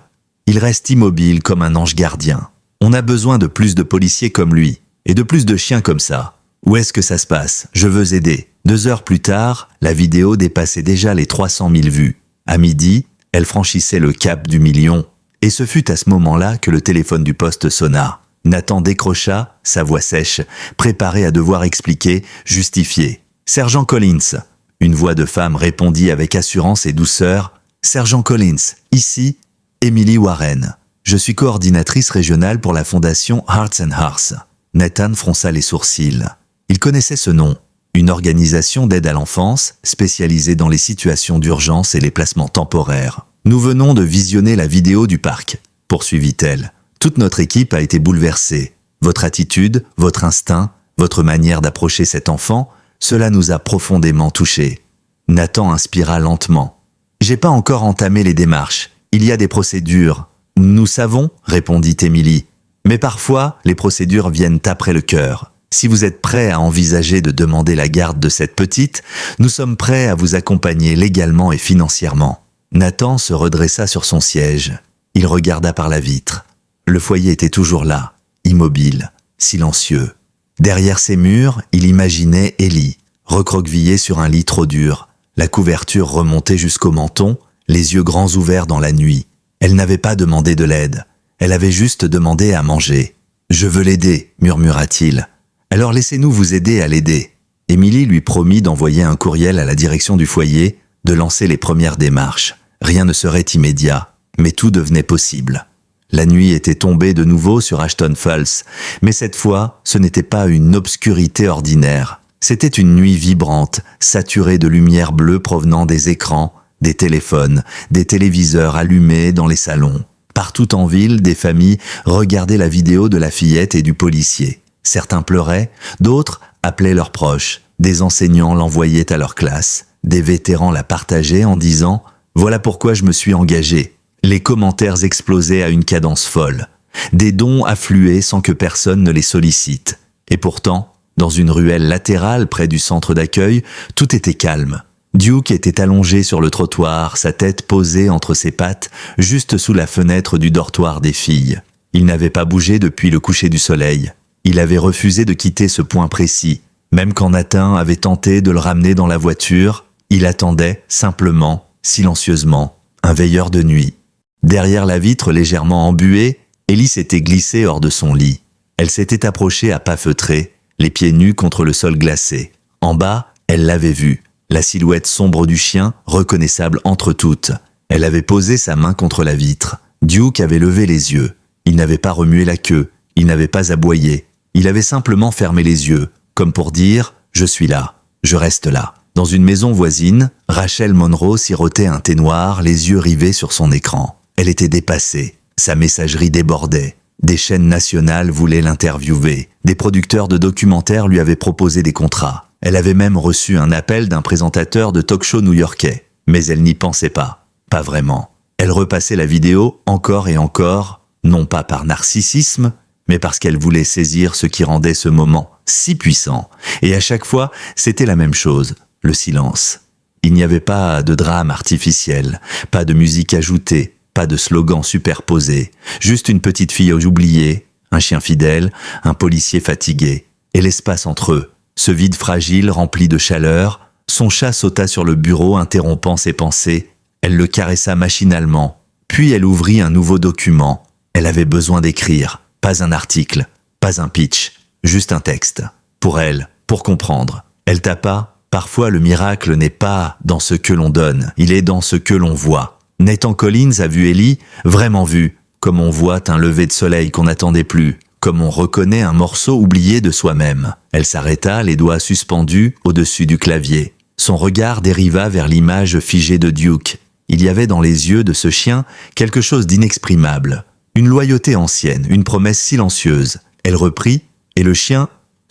Il reste immobile comme un ange gardien. On a besoin de plus de policiers comme lui. Et de plus de chiens comme ça. Où est-ce que ça se passe? Je veux aider. 2 heures plus tard, la vidéo dépassait déjà les 300 000 vues. À midi, elle franchissait le cap du million. Et ce fut à ce moment-là que le téléphone du poste sonna. Nathan décrocha, sa voix sèche, préparé à devoir expliquer, justifier. « Sergent Collins !» Une voix de femme répondit avec assurance et douceur. « Sergent Collins, ici, Emily Warren. Je suis coordinatrice régionale pour la fondation Hearts and Hearts. » Nathan fronça les sourcils. Il connaissait ce nom. Une organisation d'aide à l'enfance spécialisée dans les situations d'urgence et les placements temporaires. Nous venons de visionner la vidéo du parc, poursuivit-elle. Toute notre équipe a été bouleversée. Votre attitude, votre instinct, votre manière d'approcher cet enfant, cela nous a profondément touchés. Nathan inspira lentement. J'ai pas encore entamé les démarches. Il y a des procédures. Nous savons, répondit Emily. Mais parfois, les procédures viennent après le cœur. Si vous êtes prêt à envisager de demander la garde de cette petite, nous sommes prêts à vous accompagner légalement et financièrement. Nathan se redressa sur son siège. Il regarda par la vitre. Le foyer était toujours là, immobile, silencieux. Derrière ces murs, il imaginait Ellie, recroquevillée sur un lit trop dur, la couverture remontée jusqu'au menton, les yeux grands ouverts dans la nuit. Elle n'avait pas demandé de l'aide, elle avait juste demandé à manger. « Je veux l'aider », murmura-t-il. « Alors laissez-nous vous aider à l'aider. » Émilie lui promit d'envoyer un courriel à la direction du foyer, de lancer les premières démarches. Rien ne serait immédiat, mais tout devenait possible. La nuit était tombée de nouveau sur Ashton Falls, mais cette fois, ce n'était pas une obscurité ordinaire. C'était une nuit vibrante, saturée de lumière bleue provenant des écrans, des téléphones, des téléviseurs allumés dans les salons. Partout en ville, des familles regardaient la vidéo de la fillette et du policier. Certains pleuraient, d'autres appelaient leurs proches. Des enseignants l'envoyaient à leur classe. Des vétérans la partageaient en disant « Voilà pourquoi je me suis engagé ». Les commentaires explosaient à une cadence folle. Des dons affluaient sans que personne ne les sollicite. Et pourtant, dans une ruelle latérale près du centre d'accueil, tout était calme. Duke était allongé sur le trottoir, sa tête posée entre ses pattes, juste sous la fenêtre du dortoir des filles. Il n'avait pas bougé depuis le coucher du soleil. Il avait refusé de quitter ce point précis. Même quand Nathan avait tenté de le ramener dans la voiture, il attendait, simplement, silencieusement, un veilleur de nuit. Derrière la vitre légèrement embuée, Ellie s'était glissée hors de son lit. Elle s'était approchée à pas feutrés, les pieds nus contre le sol glacé. En bas, elle l'avait vu, la silhouette sombre du chien, reconnaissable entre toutes. Elle avait posé sa main contre la vitre. Duke avait levé les yeux. Il n'avait pas remué la queue, il n'avait pas aboyé. Il avait simplement fermé les yeux, comme pour dire « Je suis là, je reste là ». Dans une maison voisine, Rachel Monroe sirotait un thé noir, les yeux rivés sur son écran. Elle était dépassée, sa messagerie débordait. Des chaînes nationales voulaient l'interviewer. Des producteurs de documentaires lui avaient proposé des contrats. Elle avait même reçu un appel d'un présentateur de talk-show new-yorkais. Mais elle n'y pensait pas. Pas vraiment. Elle repassait la vidéo encore et encore, non pas par narcissisme, mais parce qu'elle voulait saisir ce qui rendait ce moment si puissant. Et à chaque fois, c'était la même chose, le silence. Il n'y avait pas de drame artificiel, pas de musique ajoutée, pas de slogan superposé, juste une petite fille oubliée, un chien fidèle, un policier fatigué, et l'espace entre eux, ce vide fragile rempli de chaleur. Son chat sauta sur le bureau interrompant ses pensées. Elle le caressa machinalement, puis elle ouvrit un nouveau document. Elle avait besoin d'écrire, pas un article, pas un pitch, juste un texte. Pour elle, pour comprendre. Elle tapa. Parfois le miracle n'est pas dans ce que l'on donne, il est dans ce que l'on voit. Nathan Collins a vu Ellie, vraiment vu, comme on voit un lever de soleil qu'on n'attendait plus, comme on reconnaît un morceau oublié de soi-même. Elle s'arrêta, les doigts suspendus au-dessus du clavier. Son regard dériva vers l'image figée de Duke. Il y avait dans les yeux de ce chien quelque chose d'inexprimable. Une loyauté ancienne, une promesse silencieuse. Elle reprit, et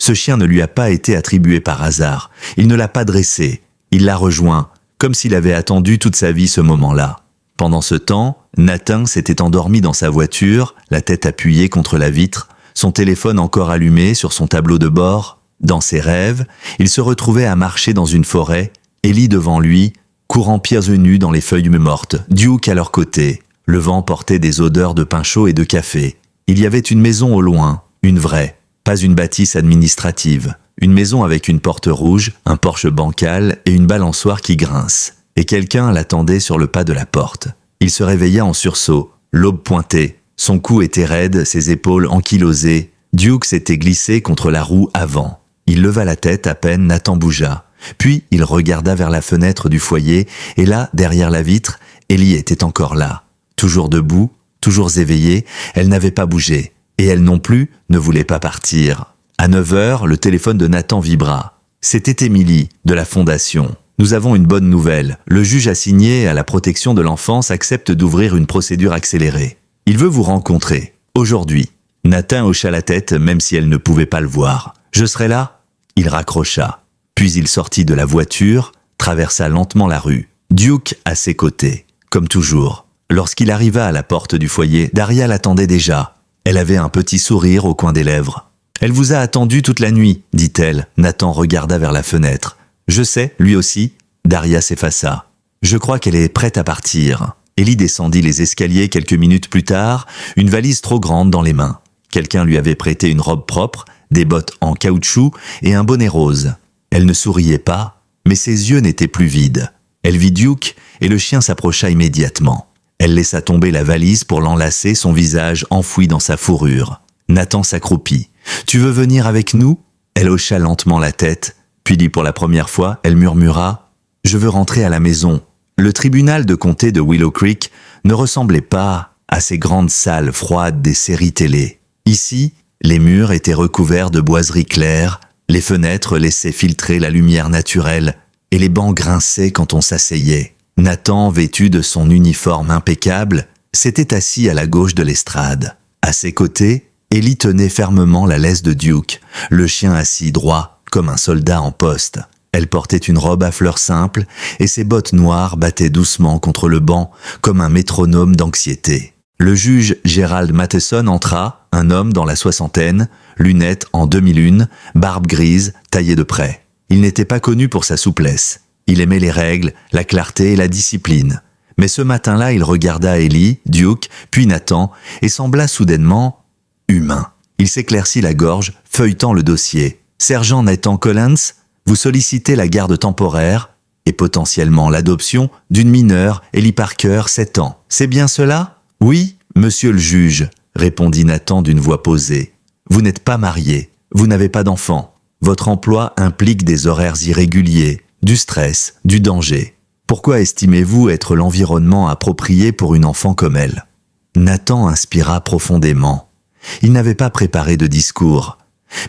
ce chien ne lui a pas été attribué par hasard. Il ne l'a pas dressé. Il l'a rejoint, comme s'il avait attendu toute sa vie ce moment-là. Pendant ce temps, Nathan s'était endormi dans sa voiture, la tête appuyée contre la vitre, son téléphone encore allumé sur son tableau de bord. Dans ses rêves, il se retrouvait à marcher dans une forêt, Ellie devant lui, courant pieds nus dans les feuilles mortes, Duke à leur côté. Le vent portait des odeurs de pain chaud et de café. Il y avait une maison au loin, une vraie, pas une bâtisse administrative. Une maison avec une porte rouge, un porche bancal et une balançoire qui grince. Et quelqu'un l'attendait sur le pas de la porte. Il se réveilla en sursaut, l'aube pointait. Son cou était raide, ses épaules ankylosées. Duke s'était glissé contre la roue avant. Il leva la tête à peine Nathan bougea. Puis il regarda vers la fenêtre du foyer et là, derrière la vitre, Ellie était encore là. Toujours debout, toujours éveillée, elle n'avait pas bougé. Et elle non plus ne voulait pas partir. À 9h, le téléphone de Nathan vibra. C'était Émilie, de la Fondation. Nous avons une bonne nouvelle. Le juge assigné à la protection de l'enfance accepte d'ouvrir une procédure accélérée. Il veut vous rencontrer. Aujourd'hui. Nathan hocha la tête, même si elle ne pouvait pas le voir. Je serai là ? Il raccrocha. Puis il sortit de la voiture, traversa lentement la rue. Duke à ses côtés. Comme toujours. Lorsqu'il arriva à la porte du foyer, Daria l'attendait déjà. Elle avait un petit sourire au coin des lèvres. « Elle vous a attendu toute la nuit, dit-elle. » Nathan regarda vers la fenêtre. « Je sais, lui aussi. » Daria s'effaça. « Je crois qu'elle est prête à partir. » Ellie descendit les escaliers quelques minutes plus tard, une valise trop grande dans les mains. Quelqu'un lui avait prêté une robe propre, des bottes en caoutchouc et un bonnet rose. Elle ne souriait pas, mais ses yeux n'étaient plus vides. Elle vit Duke et le chien s'approcha immédiatement. Elle laissa tomber la valise pour l'enlacer, son visage enfoui dans sa fourrure. Nathan s'accroupit. « Tu veux venir avec nous ?» Elle hocha lentement la tête, puis dit pour la première fois, elle murmura « Je veux rentrer à la maison. » Le tribunal de comté de Willow Creek ne ressemblait pas à ces grandes salles froides des séries télé. Ici, les murs étaient recouverts de boiseries claires, les fenêtres laissaient filtrer la lumière naturelle et les bancs grinçaient quand on s'asseyait. Nathan, vêtu de son uniforme impeccable, s'était assis à la gauche de l'estrade. À ses côtés, Ellie tenait fermement la laisse de Duke, le chien assis droit, comme un soldat en poste. Elle portait une robe à fleurs simples et ses bottes noires battaient doucement contre le banc comme un métronome d'anxiété. Le juge Gerald Matheson entra, un homme dans la soixantaine, lunettes en demi-lune, barbe grise, taillée de près. Il n'était pas connu pour sa souplesse. Il aimait les règles, la clarté et la discipline. Mais ce matin-là, il regarda Ellie, Duke, puis Nathan, et sembla soudainement humain. Il s'éclaircit la gorge, feuilletant le dossier. « Sergent Nathan Collins, vous sollicitez la garde temporaire et potentiellement l'adoption d'une mineure, Ellie Parker, 7 ans. C'est bien cela ? » « Oui, monsieur le juge, » répondit Nathan d'une voix posée. « Vous n'êtes pas marié, vous n'avez pas d'enfant. Votre emploi implique des horaires irréguliers, du stress, du danger. Pourquoi estimez-vous être l'environnement approprié pour une enfant comme elle ?» Nathan inspira profondément. Il n'avait pas préparé de discours,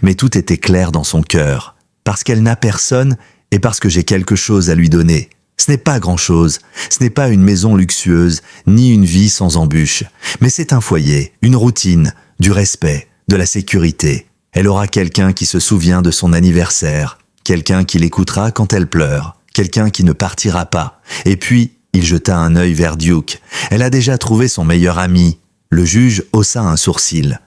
mais tout était clair dans son cœur. Parce qu'elle n'a personne et parce que j'ai quelque chose à lui donner. Ce n'est pas grand-chose, ce n'est pas une maison luxueuse, ni une vie sans embûches, mais c'est un foyer, une routine, du respect, de la sécurité. Elle aura quelqu'un qui se souvient de son anniversaire, quelqu'un qui l'écoutera quand elle pleure, quelqu'un qui ne partira pas. Et puis, il jeta un œil vers Duke. Elle a déjà trouvé son meilleur ami. Le juge haussa un sourcil.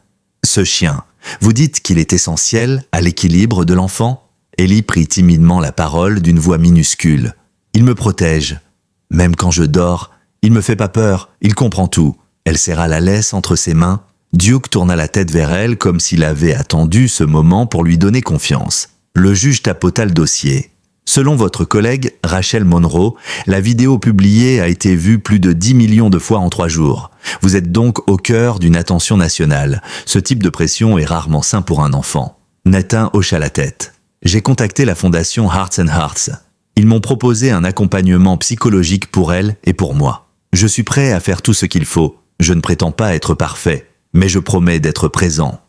Ce chien, vous dites qu'il est essentiel à l'équilibre de l'enfant? Ellie prit timidement la parole d'une voix minuscule. Il me protège. Même quand je dors, il me fait pas peur, il comprend tout. Elle serra la laisse entre ses mains. Duke tourna la tête vers elle comme s'il avait attendu ce moment pour lui donner confiance. Le juge tapota le dossier. Selon votre collègue Rachel Monroe, la vidéo publiée a été vue plus de 10 millions de fois en 3 jours. Vous êtes donc au cœur d'une attention nationale. Ce type de pression est rarement sain pour un enfant. Nathan hocha la tête. J'ai contacté la fondation Hearts and Hearts. Ils m'ont proposé un accompagnement psychologique pour elle et pour moi. Je suis prêt à faire tout ce qu'il faut. Je ne prétends pas être parfait, mais je promets d'être présent.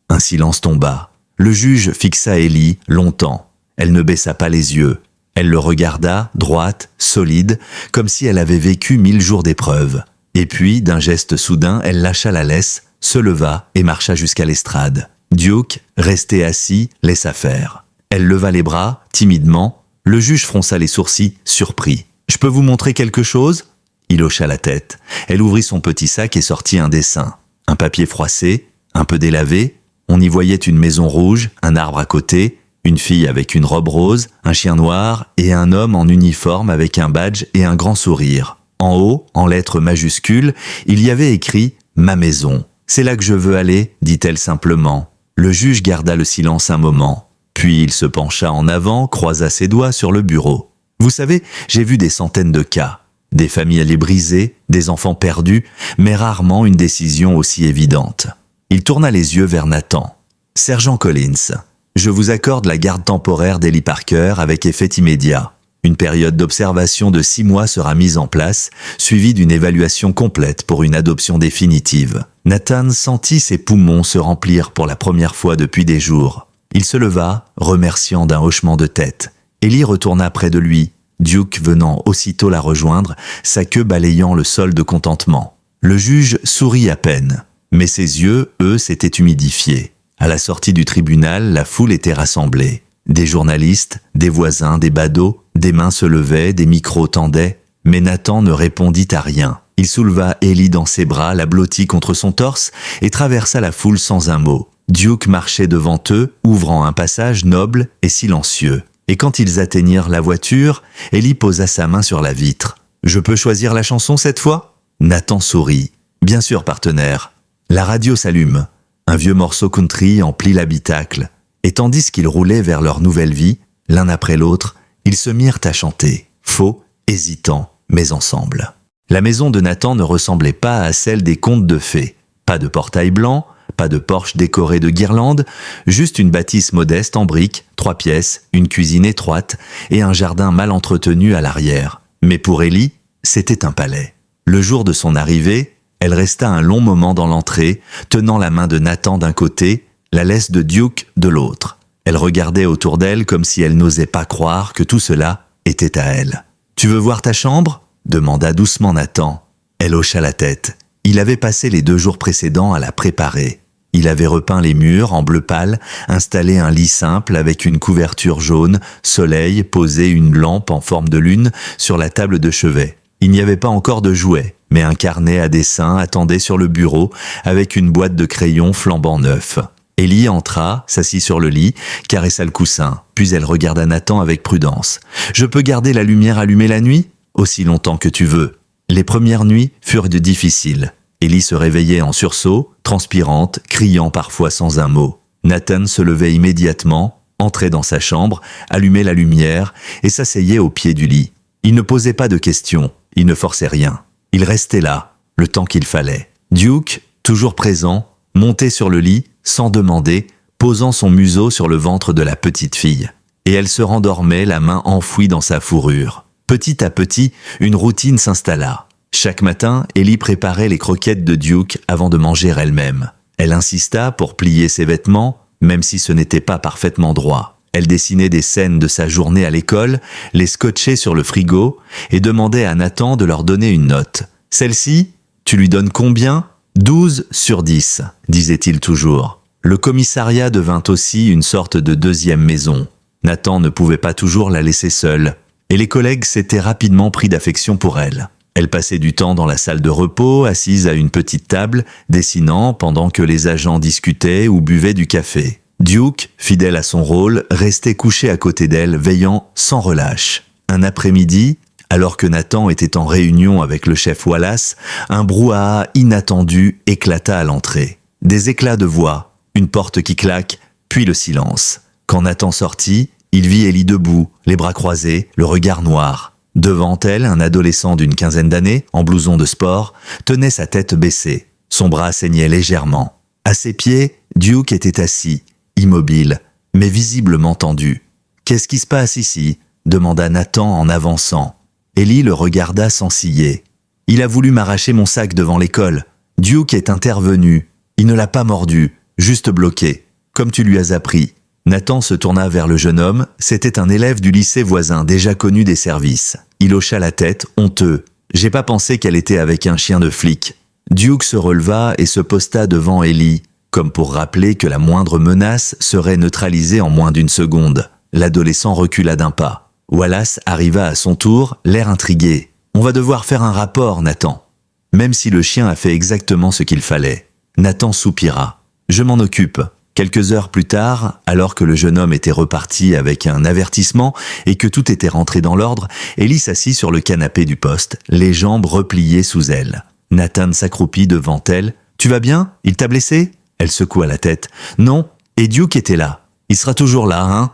Un silence tomba. Le juge fixa Ellie longtemps. Elle ne baissa pas les yeux. Elle le regarda, droite, solide, comme si elle avait vécu 1000 jours d'épreuve. Et puis, d'un geste soudain, elle lâcha la laisse, se leva et marcha jusqu'à l'estrade. Duke, resté assis, laissa faire. Elle leva les bras, timidement. Le juge fronça les sourcils, surpris. « Je peux vous montrer quelque chose ?» Il hocha la tête. Elle ouvrit son petit sac et sortit un dessin. Un papier froissé, un peu délavé. On y voyait une maison rouge, un arbre à côté, une fille avec une robe rose, un chien noir et un homme en uniforme avec un badge et un grand sourire. En haut, en lettres majuscules, il y avait écrit « Ma maison ». « C'est là que je veux aller », dit-elle simplement. Le juge garda le silence un moment. Puis il se pencha en avant, croisa ses doigts sur le bureau. « Vous savez, j'ai vu des centaines de cas. Des familles brisées, des enfants perdus, mais rarement une décision aussi évidente. » Il tourna les yeux vers Nathan. « Sergent Collins, je vous accorde la garde temporaire d'Ellie Parker avec effet immédiat. Une période d'observation de 6 mois sera mise en place, suivie d'une évaluation complète pour une adoption définitive. » Nathan sentit ses poumons se remplir pour la première fois depuis des jours. Il se leva, remerciant d'un hochement de tête. Ellie retourna près de lui, Duke venant aussitôt la rejoindre, sa queue balayant le sol de contentement. Le juge sourit à peine, mais ses yeux, eux, s'étaient humidifiés. À la sortie du tribunal, la foule était rassemblée. Des journalistes, des voisins, des badauds, des mains se levaient, des micros tendaient, mais Nathan ne répondit à rien. Il souleva Ellie dans ses bras, la blottit contre son torse et traversa la foule sans un mot. Duke marchait devant eux, ouvrant un passage noble et silencieux. Et quand ils atteignirent la voiture, Ellie posa sa main sur la vitre. « Je peux choisir la chanson cette fois ?» Nathan sourit. « Bien sûr, partenaire. » La radio s'allume. Un vieux morceau country emplit l'habitacle. Et tandis qu'ils roulaient vers leur nouvelle vie, l'un après l'autre, ils se mirent à chanter. Faux, hésitants, mais ensemble. La maison de Nathan ne ressemblait pas à celle des contes de fées. Pas de portail blanc, pas de porche décorée de guirlandes, juste une bâtisse modeste en briques, 3 pièces, une cuisine étroite et un jardin mal entretenu à l'arrière. Mais pour Ellie, c'était un palais. Le jour de son arrivée, elle resta un long moment dans l'entrée, tenant la main de Nathan d'un côté, la laisse de Duke de l'autre. Elle regardait autour d'elle comme si elle n'osait pas croire que tout cela était à elle. « Tu veux voir ta chambre ?» demanda doucement Nathan. Elle hocha la tête. Il avait passé les 2 jours précédents à la préparer. Il avait repeint les murs en bleu pâle, installé un lit simple avec une couverture jaune, soleil, posé une lampe en forme de lune sur la table de chevet. Il n'y avait pas encore de jouets, mais un carnet à dessin attendait sur le bureau avec une boîte de crayons flambant neuf. Ellie entra, s'assit sur le lit, caressa le coussin, puis elle regarda Nathan avec prudence. « Je peux garder la lumière allumée la nuit ? Aussi longtemps que tu veux. » Les premières nuits furent difficiles. Ellie se réveillait en sursaut, transpirante, criant parfois sans un mot. Nathan se levait immédiatement, entrait dans sa chambre, allumait la lumière et s'asseyait au pied du lit. Il ne posait pas de questions, il ne forçait rien. Il restait là, le temps qu'il fallait. Duke, toujours présent, montait sur le lit, sans demander, posant son museau sur le ventre de la petite fille. Et elle se rendormait, la main enfouie dans sa fourrure. Petit à petit, une routine s'installa. Chaque matin, Ellie préparait les croquettes de Duke avant de manger elle-même. Elle insista pour plier ses vêtements, même si ce n'était pas parfaitement droit. Elle dessinait des scènes de sa journée à l'école, les scotchait sur le frigo et demandait à Nathan de leur donner une note. « Celle-ci, tu lui donnes combien ? 12 sur 10, disait-il toujours. Le commissariat devint aussi une sorte de deuxième maison. Nathan ne pouvait pas toujours la laisser seule, et les collègues s'étaient rapidement pris d'affection pour elle. Elle passait du temps dans la salle de repos, assise à une petite table, dessinant pendant que les agents discutaient ou buvaient du café. Duke, fidèle à son rôle, restait couché à côté d'elle, veillant sans relâche. Un après-midi, alors que Nathan était en réunion avec le chef Wallace, un brouhaha inattendu éclata à l'entrée. Des éclats de voix, une porte qui claque, puis le silence. Quand Nathan sortit, il vit Ellie debout, les bras croisés, le regard noir. Devant elle, un adolescent d'une quinzaine d'années, en blouson de sport, tenait sa tête baissée. Son bras saignait légèrement. À ses pieds, Duke était assis, immobile, mais visiblement tendu. « Qu'est-ce qui se passe ici ?» demanda Nathan en avançant. Ellie le regarda sans ciller. « Il a voulu m'arracher mon sac devant l'école. Duke est intervenu. Il ne l'a pas mordu, juste bloqué, comme tu lui as appris. » Nathan se tourna vers le jeune homme. C'était un élève du lycée voisin, déjà connu des services. Il hocha la tête, honteux. « J'ai pas pensé qu'elle était avec un chien de flic. » Duke se releva et se posta devant Ellie, comme pour rappeler que la moindre menace serait neutralisée en moins d'une seconde. L'adolescent recula d'un pas. Wallace arriva à son tour, l'air intrigué. « On va devoir faire un rapport, Nathan. » Même si le chien a fait exactement ce qu'il fallait. Nathan soupira. « Je m'en occupe. » Quelques heures plus tard, alors que le jeune homme était reparti avec un avertissement et que tout était rentré dans l'ordre, Ellie s'assit sur le canapé du poste, les jambes repliées sous elle. Nathan s'accroupit devant elle. « Tu vas bien ? Il t'a blessé ?» Elle secoua la tête. « Non, et Duke était là. Il sera toujours là, hein ?»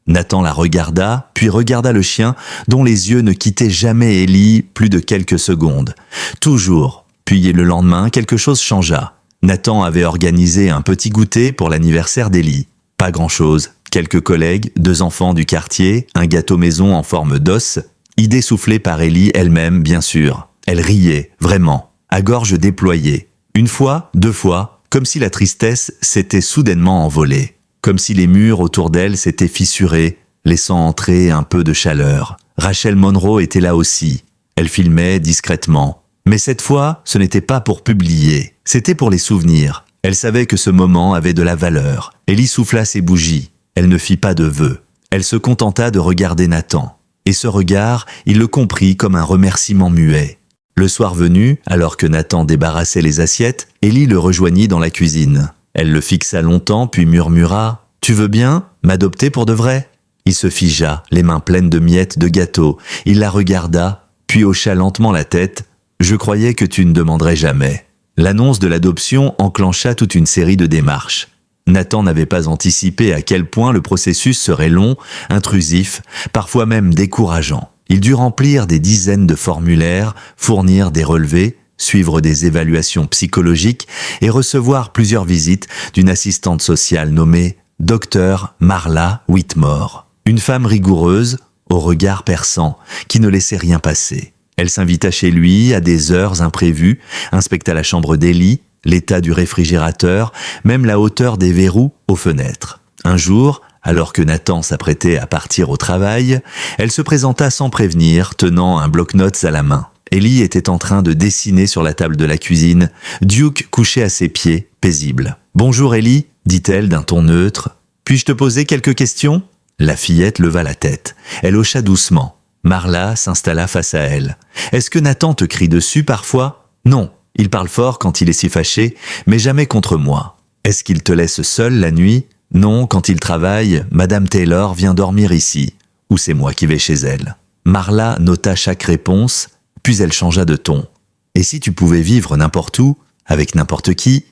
Nathan la regarda, puis regarda le chien, dont les yeux ne quittaient jamais Ellie plus de quelques secondes. Toujours. Puis le lendemain, quelque chose changea. Nathan avait organisé un petit goûter pour l'anniversaire d'Ellie. Pas grand-chose. Quelques collègues, 2 enfants du quartier, un gâteau maison en forme d'os. Idée soufflée par Ellie elle-même, bien sûr. Elle riait, vraiment, à gorge déployée. 1 fois, 2 fois, comme si la tristesse s'était soudainement envolée. Comme si les murs autour d'elle s'étaient fissurés, laissant entrer un peu de chaleur. Rachel Monroe était là aussi. Elle filmait discrètement. Mais cette fois, ce n'était pas pour publier. C'était pour les souvenirs. Elle savait que ce moment avait de la valeur. Ellie souffla ses bougies. Elle ne fit pas de vœux. Elle se contenta de regarder Nathan. Et ce regard, il le comprit comme un remerciement muet. Le soir venu, alors que Nathan débarrassait les assiettes, Ellie le rejoignit dans la cuisine. Elle le fixa longtemps, puis murmura « Tu veux bien m'adopter pour de vrai ?» Il se figea, les mains pleines de miettes de gâteau. Il la regarda, puis hocha lentement la tête. « Je croyais que tu ne demanderais jamais. » L'annonce de l'adoption enclencha toute une série de démarches. Nathan n'avait pas anticipé à quel point le processus serait long, intrusif, parfois même décourageant. Il dut remplir des dizaines de formulaires, fournir des relevés, suivre des évaluations psychologiques et recevoir plusieurs visites d'une assistante sociale nommée Dr Marla Whitmore. Une femme rigoureuse, au regard perçant, qui ne laissait rien passer. Elle s'invita chez lui à des heures imprévues, inspecta la chambre d'Ellie, l'état du réfrigérateur, même la hauteur des verrous aux fenêtres. Un jour, alors que Nathan s'apprêtait à partir au travail, elle se présenta sans prévenir, tenant un bloc-notes à la main. Ellie était en train de dessiner sur la table de la cuisine, Duke couché à ses pieds, paisible. « Bonjour Ellie », dit-elle d'un ton neutre. « Puis-je te poser quelques questions ?» La fillette leva la tête. Elle hocha doucement. Marla s'installa face à elle. « Est-ce que Nathan te crie dessus parfois ?»« Non, il parle fort quand il est si fâché, mais jamais contre moi. »« Est-ce qu'il te laisse seule la nuit ?»« Non, quand il travaille, Madame Taylor vient dormir ici. Ou c'est moi qui vais chez elle. » Marla nota chaque réponse, puis elle changea de ton. « Et si tu pouvais vivre n'importe où, avec n'importe qui,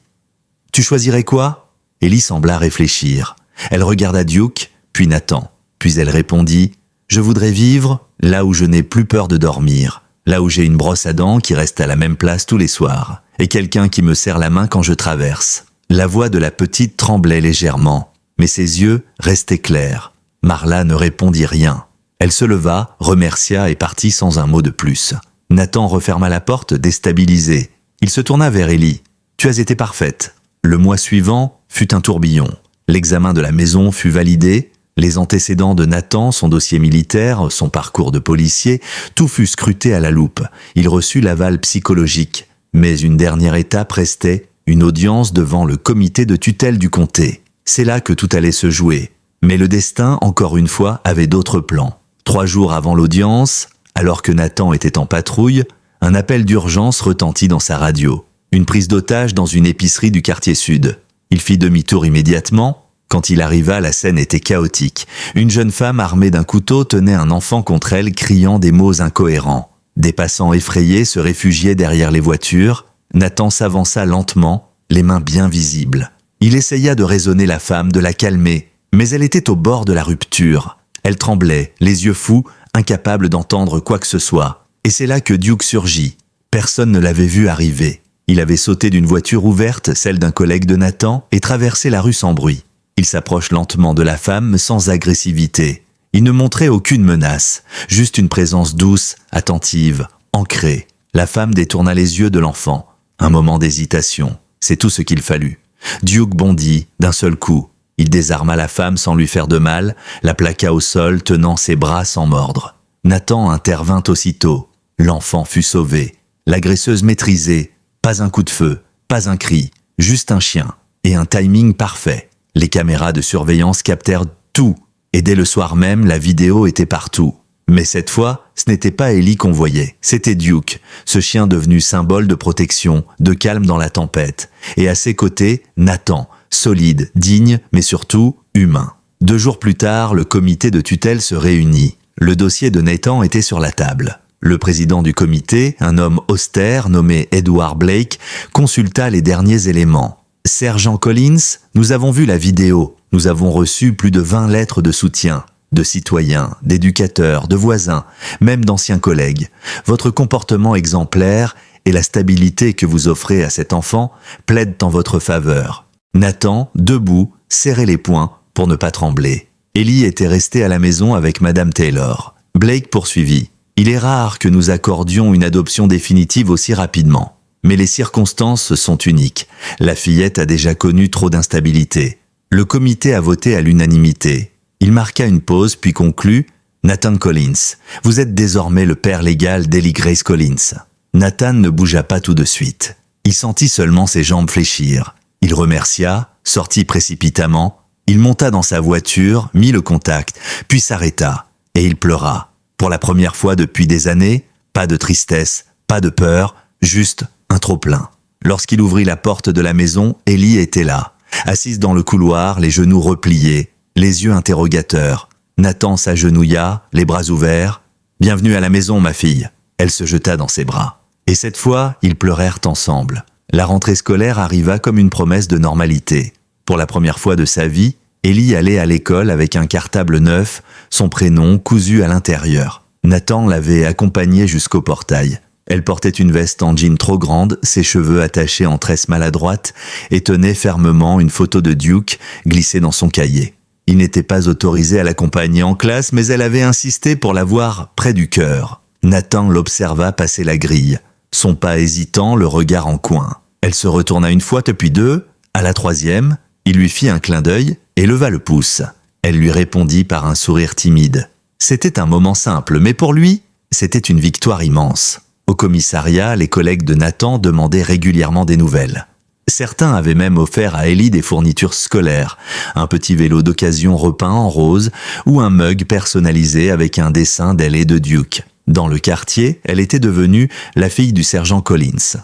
tu choisirais quoi ?» Ellie sembla réfléchir. Elle regarda Duke, puis Nathan. Puis elle répondit « Je voudrais vivre là où je n'ai plus peur de dormir, là où j'ai une brosse à dents qui reste à la même place tous les soirs, et quelqu'un qui me serre la main quand je traverse. » La voix de la petite tremblait légèrement, mais ses yeux restaient clairs. Marla ne répondit rien. Elle se leva, remercia et partit sans un mot de plus. Nathan referma la porte, déstabilisé. Il se tourna vers Ellie. « Tu as été parfaite. » Le mois suivant fut un tourbillon. L'examen de la maison fut validé. Les antécédents de Nathan, son dossier militaire, son parcours de policier, tout fut scruté à la loupe. Il reçut l'aval psychologique. Mais une dernière étape restait, une audience devant le comité de tutelle du comté. C'est là que tout allait se jouer. Mais le destin, encore une fois, avait d'autres plans. 3 jours avant l'audience, alors que Nathan était en patrouille, un appel d'urgence retentit dans sa radio. Une prise d'otage dans une épicerie du quartier sud. Il fit demi-tour immédiatement. Quand il arriva, la scène était chaotique. Une jeune femme armée d'un couteau tenait un enfant contre elle, criant des mots incohérents. Des passants effrayés se réfugiaient derrière les voitures. Nathan s'avança lentement, les mains bien visibles. Il essaya de raisonner la femme, de la calmer, mais elle était au bord de la rupture. Elle tremblait, les yeux fous, incapable d'entendre quoi que ce soit. Et c'est là que Duke surgit. Personne ne l'avait vu arriver. Il avait sauté d'une voiture ouverte, celle d'un collègue de Nathan, et traversé la rue sans bruit. Il s'approche lentement de la femme sans agressivité. Il ne montrait aucune menace, juste une présence douce, attentive, ancrée. La femme détourna les yeux de l'enfant. Un moment d'hésitation, c'est tout ce qu'il fallut. Duke bondit d'un seul coup. Il désarma la femme sans lui faire de mal, la plaqua au sol tenant ses bras sans mordre. Nathan intervint aussitôt. L'enfant fut sauvé. L'agresseuse maîtrisée. Pas un coup de feu, pas un cri, juste un chien. Et un timing parfait. Les caméras de surveillance captèrent tout. Et dès le soir même, la vidéo était partout. Mais cette fois, ce n'était pas Ellie qu'on voyait. C'était Duke, ce chien devenu symbole de protection, de calme dans la tempête. Et à ses côtés, Nathan, solide, digne, mais surtout humain. 2 jours plus tard, le comité de tutelle se réunit. Le dossier de Nathan était sur la table. Le président du comité, un homme austère nommé Edward Blake, consulta les derniers éléments. « Sergent Collins, nous avons vu la vidéo. Nous avons reçu plus de 20 lettres de soutien. De citoyens, d'éducateurs, de voisins, même d'anciens collègues. Votre comportement exemplaire et la stabilité que vous offrez à cet enfant plaident en votre faveur. » Nathan, debout, serrait les poings pour ne pas trembler. Ellie était restée à la maison avec Madame Taylor. Blake poursuivit. « Il est rare que nous accordions une adoption définitive aussi rapidement. Mais les circonstances sont uniques. La fillette a déjà connu trop d'instabilité. Le comité a voté à l'unanimité. Il marqua une pause puis conclut « Nathan Collins, vous êtes désormais le père légal d'Ellie Grace Collins. » Nathan ne bougea pas tout de suite. Il sentit seulement ses jambes fléchir. Il remercia, sortit précipitamment. Il monta dans sa voiture, mit le contact, puis s'arrêta. Et il pleura. Pour la première fois depuis des années, pas de tristesse, pas de peur, juste un trop-plein. Lorsqu'il ouvrit la porte de la maison, Ellie était là, assise dans le couloir, les genoux repliés, les yeux interrogateurs. Nathan s'agenouilla, les bras ouverts. « Bienvenue à la maison, ma fille !» Elle se jeta dans ses bras. Et cette fois, ils pleurèrent ensemble. La rentrée scolaire arriva comme une promesse de normalité. Pour la première fois de sa vie, Ellie allait à l'école avec un cartable neuf, son prénom cousu à l'intérieur. Nathan l'avait accompagnée jusqu'au portail. Elle portait une veste en jean trop grande, ses cheveux attachés en tresses maladroites et tenait fermement une photo de Duke glissée dans son cahier. Il n'était pas autorisé à l'accompagner en classe, mais elle avait insisté pour l'avoir près du cœur. Nathan l'observa passer la grille, son pas hésitant, le regard en coin. Elle se retourna une fois, puis 2, à la 3e, il lui fit un clin d'œil et leva le pouce. Elle lui répondit par un sourire timide. C'était un moment simple, mais pour lui, c'était une victoire immense. Au commissariat, les collègues de Nathan demandaient régulièrement des nouvelles. Certains avaient même offert à Ellie des fournitures scolaires, un petit vélo d'occasion repeint en rose ou un mug personnalisé avec un dessin d'elle et de Duke. Dans le quartier, elle était devenue la fille du sergent Collins,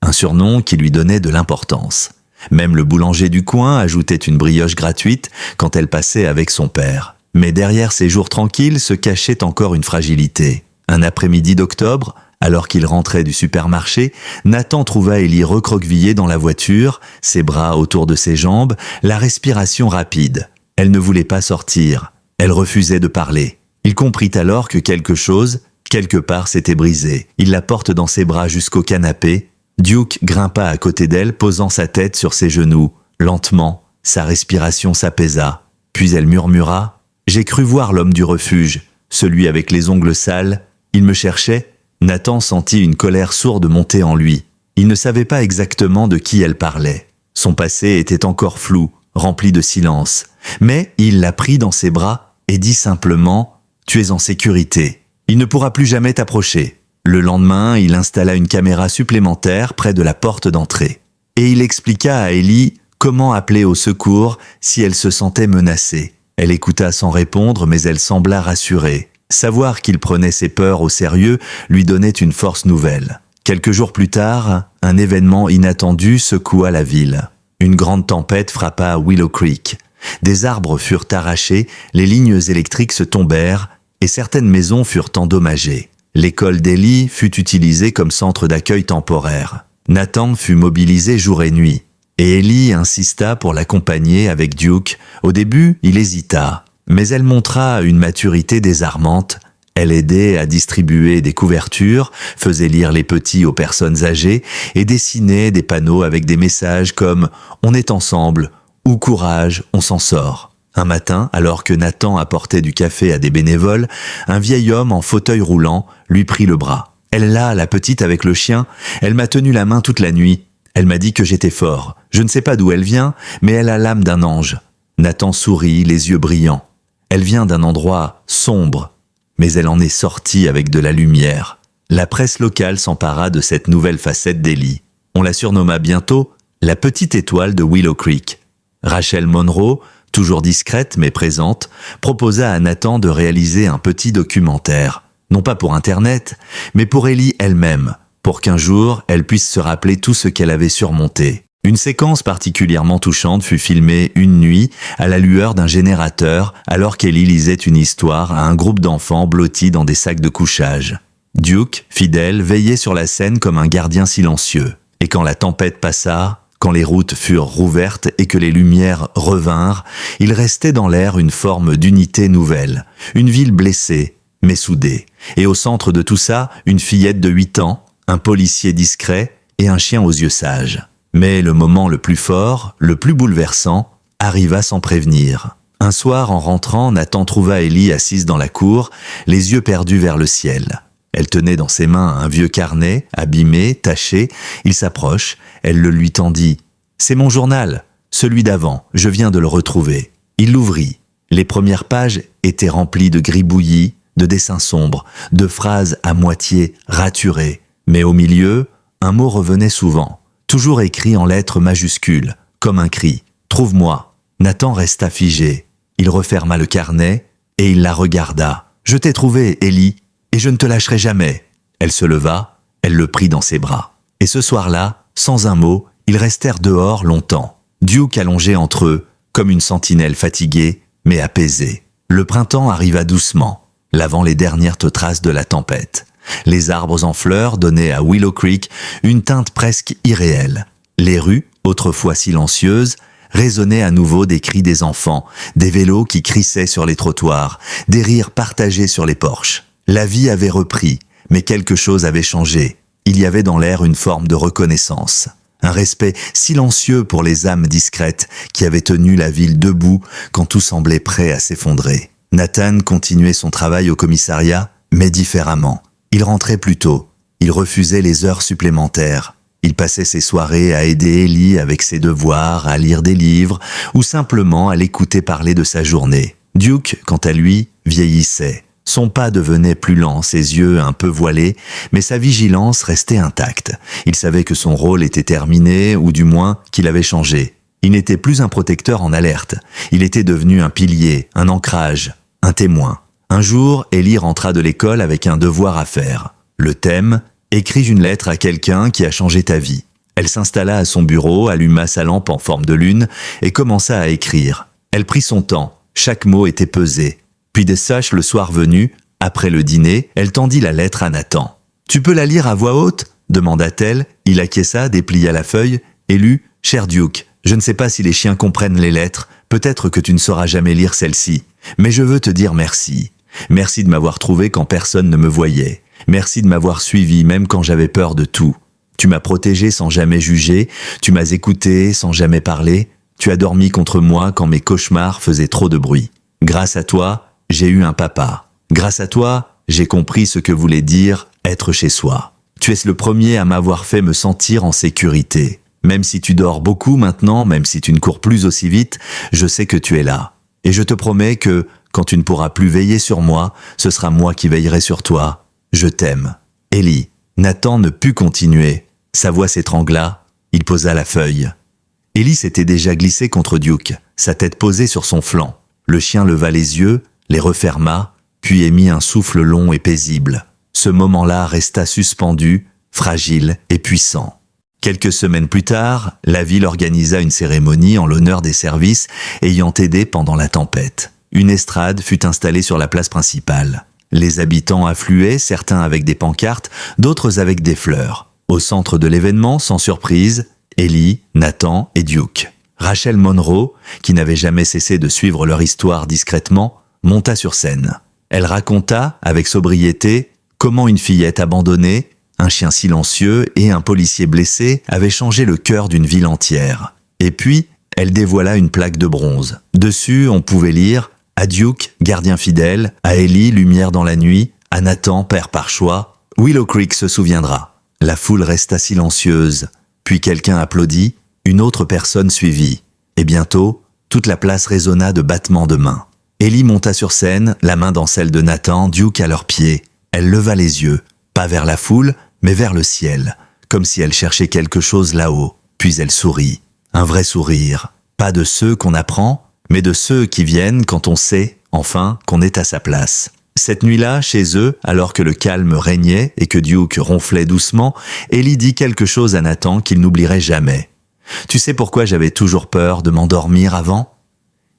un surnom qui lui donnait de l'importance. Même le boulanger du coin ajoutait une brioche gratuite quand elle passait avec son père. Mais derrière ces jours tranquilles se cachait encore une fragilité. Un après-midi d'octobre, alors qu'il rentrait du supermarché, Nathan trouva Ellie recroquevillée dans la voiture, ses bras autour de ses jambes, la respiration rapide. Elle ne voulait pas sortir. Elle refusait de parler. Il comprit alors que quelque chose, quelque part, s'était brisé. Il la porte dans ses bras jusqu'au canapé. Duke grimpa à côté d'elle, posant sa tête sur ses genoux. Lentement, sa respiration s'apaisa. Puis elle murmura « J'ai cru voir l'homme du refuge, celui avec les ongles sales. Il me cherchait ?» Nathan sentit une colère sourde monter en lui. Il ne savait pas exactement de qui elle parlait. Son passé était encore flou, rempli de silence. Mais il la prit dans ses bras et dit simplement « Tu es en sécurité. Il ne pourra plus jamais t'approcher. » Le lendemain, il installa une caméra supplémentaire près de la porte d'entrée. Et il expliqua à Ellie comment appeler au secours si elle se sentait menacée. Elle écouta sans répondre, mais elle sembla rassurée. Savoir qu'il prenait ses peurs au sérieux lui donnait une force nouvelle. Quelques jours plus tard, un événement inattendu secoua la ville. Une grande tempête frappa Willow Creek. Des arbres furent arrachés, les lignes électriques se tombèrent et certaines maisons furent endommagées. L'école d'Ellie fut utilisée comme centre d'accueil temporaire. Nathan fut mobilisé jour et nuit. Et Ellie insista pour l'accompagner avec Duke. Au début, il hésita, mais elle montra une maturité désarmante. Elle aidait à distribuer des couvertures, faisait lire les petits aux personnes âgées et dessinait des panneaux avec des messages comme « On est ensemble » ou « Courage, on s'en sort ». Un matin, alors que Nathan apportait du café à des bénévoles, un vieil homme en fauteuil roulant lui prit le bras. « Elle là, la petite avec le chien, elle m'a tenu la main toute la nuit. Elle m'a dit que j'étais fort. Je ne sais pas d'où elle vient, mais elle a l'âme d'un ange. » Nathan sourit, les yeux brillants. Elle vient d'un endroit sombre, mais elle en est sortie avec de la lumière. La presse locale s'empara de cette nouvelle facette d'Ellie. On la surnomma bientôt la petite étoile de Willow Creek. Rachel Monroe, toujours discrète mais présente, proposa à Nathan de réaliser un petit documentaire. Non pas pour Internet, mais pour Ellie elle-même, pour qu'un jour elle puisse se rappeler tout ce qu'elle avait surmonté. Une séquence particulièrement touchante fut filmée une nuit à la lueur d'un générateur alors qu'Ellie lisait une histoire à un groupe d'enfants blottis dans des sacs de couchage. Duke, fidèle, veillait sur la scène comme un gardien silencieux. Et quand la tempête passa, quand les routes furent rouvertes et que les lumières revinrent, il restait dans l'air une forme d'unité nouvelle, une ville blessée, mais soudée. Et au centre de tout ça, une fillette de 8 ans, un policier discret et un chien aux yeux sages. Mais le moment le plus fort, le plus bouleversant, arriva sans prévenir. Un soir, en rentrant, Nathan trouva Ellie assise dans la cour, les yeux perdus vers le ciel. Elle tenait dans ses mains un vieux carnet, abîmé, taché. Il s'approche, elle le lui tendit. « C'est mon journal, celui d'avant, je viens de le retrouver. » Il l'ouvrit. Les premières pages étaient remplies de gribouillis, de dessins sombres, de phrases à moitié raturées. Mais au milieu, un mot revenait souvent, toujours écrit en lettres majuscules, comme un cri. « Trouve-moi !» Nathan resta figé. Il referma le carnet et il la regarda. « Je t'ai trouvé, Ellie, et je ne te lâcherai jamais. » Elle se leva, elle le prit dans ses bras. Et ce soir-là, sans un mot, ils restèrent dehors longtemps. Duke allongé entre eux, comme une sentinelle fatiguée, mais apaisée. Le printemps arriva doucement, lavant les dernières traces de la tempête. Les arbres en fleurs donnaient à Willow Creek une teinte presque irréelle. Les rues, autrefois silencieuses, résonnaient à nouveau des cris des enfants, des vélos qui crissaient sur les trottoirs, des rires partagés sur les porches. La vie avait repris, mais quelque chose avait changé. Il y avait dans l'air une forme de reconnaissance. Un respect silencieux pour les âmes discrètes qui avaient tenu la ville debout quand tout semblait prêt à s'effondrer. Nathan continuait son travail au commissariat, mais différemment. Il rentrait plus tôt. Il refusait les heures supplémentaires. Il passait ses soirées à aider Ellie avec ses devoirs, à lire des livres ou simplement à l'écouter parler de sa journée. Duke, quant à lui, vieillissait. Son pas devenait plus lent, ses yeux un peu voilés, mais sa vigilance restait intacte. Il savait que son rôle était terminé, ou du moins qu'il avait changé. Il n'était plus un protecteur en alerte. Il était devenu un pilier, un ancrage, un témoin. Un jour, Ellie rentra de l'école avec un devoir à faire. Le thème « Écris une lettre à quelqu'un qui a changé ta vie ». Elle s'installa à son bureau, alluma sa lampe en forme de lune et commença à écrire. Elle prit son temps, chaque mot était pesé. Puis des saches le soir venu, après le dîner, elle tendit la lettre à Nathan. « Tu peux la lire à voix haute ?» demanda-t-elle. Il acquiesça, déplia la feuille et lut « Cher Duke, je ne sais pas si les chiens comprennent les lettres, peut-être que tu ne sauras jamais lire celle-ci, mais je veux te dire merci. Merci de m'avoir trouvé quand personne ne me voyait. Merci de m'avoir suivi même quand j'avais peur de tout. Tu m'as protégé sans jamais juger, tu m'as écouté sans jamais parler, tu as dormi contre moi quand mes cauchemars faisaient trop de bruit. Grâce à toi, j'ai eu un papa. Grâce à toi, j'ai compris ce que voulait dire être chez soi. Tu es le premier à m'avoir fait me sentir en sécurité. Même si tu dors beaucoup maintenant, même si tu ne cours plus aussi vite, je sais que tu es là. Et je te promets que, quand tu ne pourras plus veiller sur moi, ce sera moi qui veillerai sur toi. Je t'aime. Ellie. Nathan ne put continuer. Sa voix s'étrangla. Il posa la feuille. Ellie s'était déjà glissée contre Duke, sa tête posée sur son flanc. Le chien leva les yeux, les referma, puis émit un souffle long et paisible. Ce moment-là resta suspendu, fragile et puissant. Quelques semaines plus tard, la ville organisa une cérémonie en l'honneur des services ayant aidé pendant la tempête. Une estrade fut installée sur la place principale. Les habitants affluaient, certains avec des pancartes, d'autres avec des fleurs. Au centre de l'événement, sans surprise, Ellie, Nathan et Duke. Rachel Monroe, qui n'avait jamais cessé de suivre leur histoire discrètement, monta sur scène. Elle raconta, avec sobriété, comment une fillette abandonnée, un chien silencieux et un policier blessé avaient changé le cœur d'une ville entière. Et puis, elle dévoila une plaque de bronze. Dessus, on pouvait lire « À Duke, gardien fidèle, à Ellie, lumière dans la nuit, à Nathan, père par choix, Willow Creek se souviendra ». La foule resta silencieuse, puis quelqu'un applaudit, une autre personne suivit. Et bientôt, toute la place résonna de battements de mains. Ellie monta sur scène, la main dans celle de Nathan, Duke à leurs pieds. Elle leva les yeux, pas vers la foule, mais vers le ciel, comme si elle cherchait quelque chose là-haut. Puis elle sourit. Un vrai sourire. Pas de ceux qu'on apprend, mais de ceux qui viennent quand on sait, enfin, qu'on est à sa place. Cette nuit-là, chez eux, alors que le calme régnait et que Duke ronflait doucement, Ellie dit quelque chose à Nathan qu'il n'oublierait jamais. « Tu sais pourquoi j'avais toujours peur de m'endormir avant ?»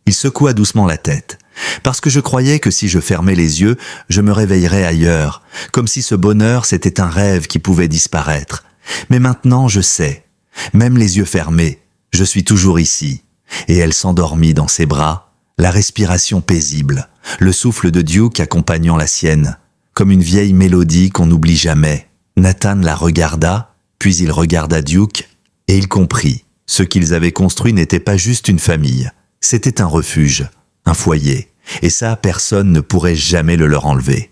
Il secoua doucement la tête. « Parce que je croyais que si je fermais les yeux, je me réveillerais ailleurs, comme si ce bonheur c'était un rêve qui pouvait disparaître. Mais maintenant, je sais. Même les yeux fermés, je suis toujours ici. » Et elle s'endormit dans ses bras, la respiration paisible, le souffle de Duke accompagnant la sienne, comme une vieille mélodie qu'on n'oublie jamais. Nathan la regarda, puis il regarda Duke, et il comprit. Ce qu'ils avaient construit n'était pas juste une famille, c'était un refuge, un foyer, et ça, personne ne pourrait jamais le leur enlever.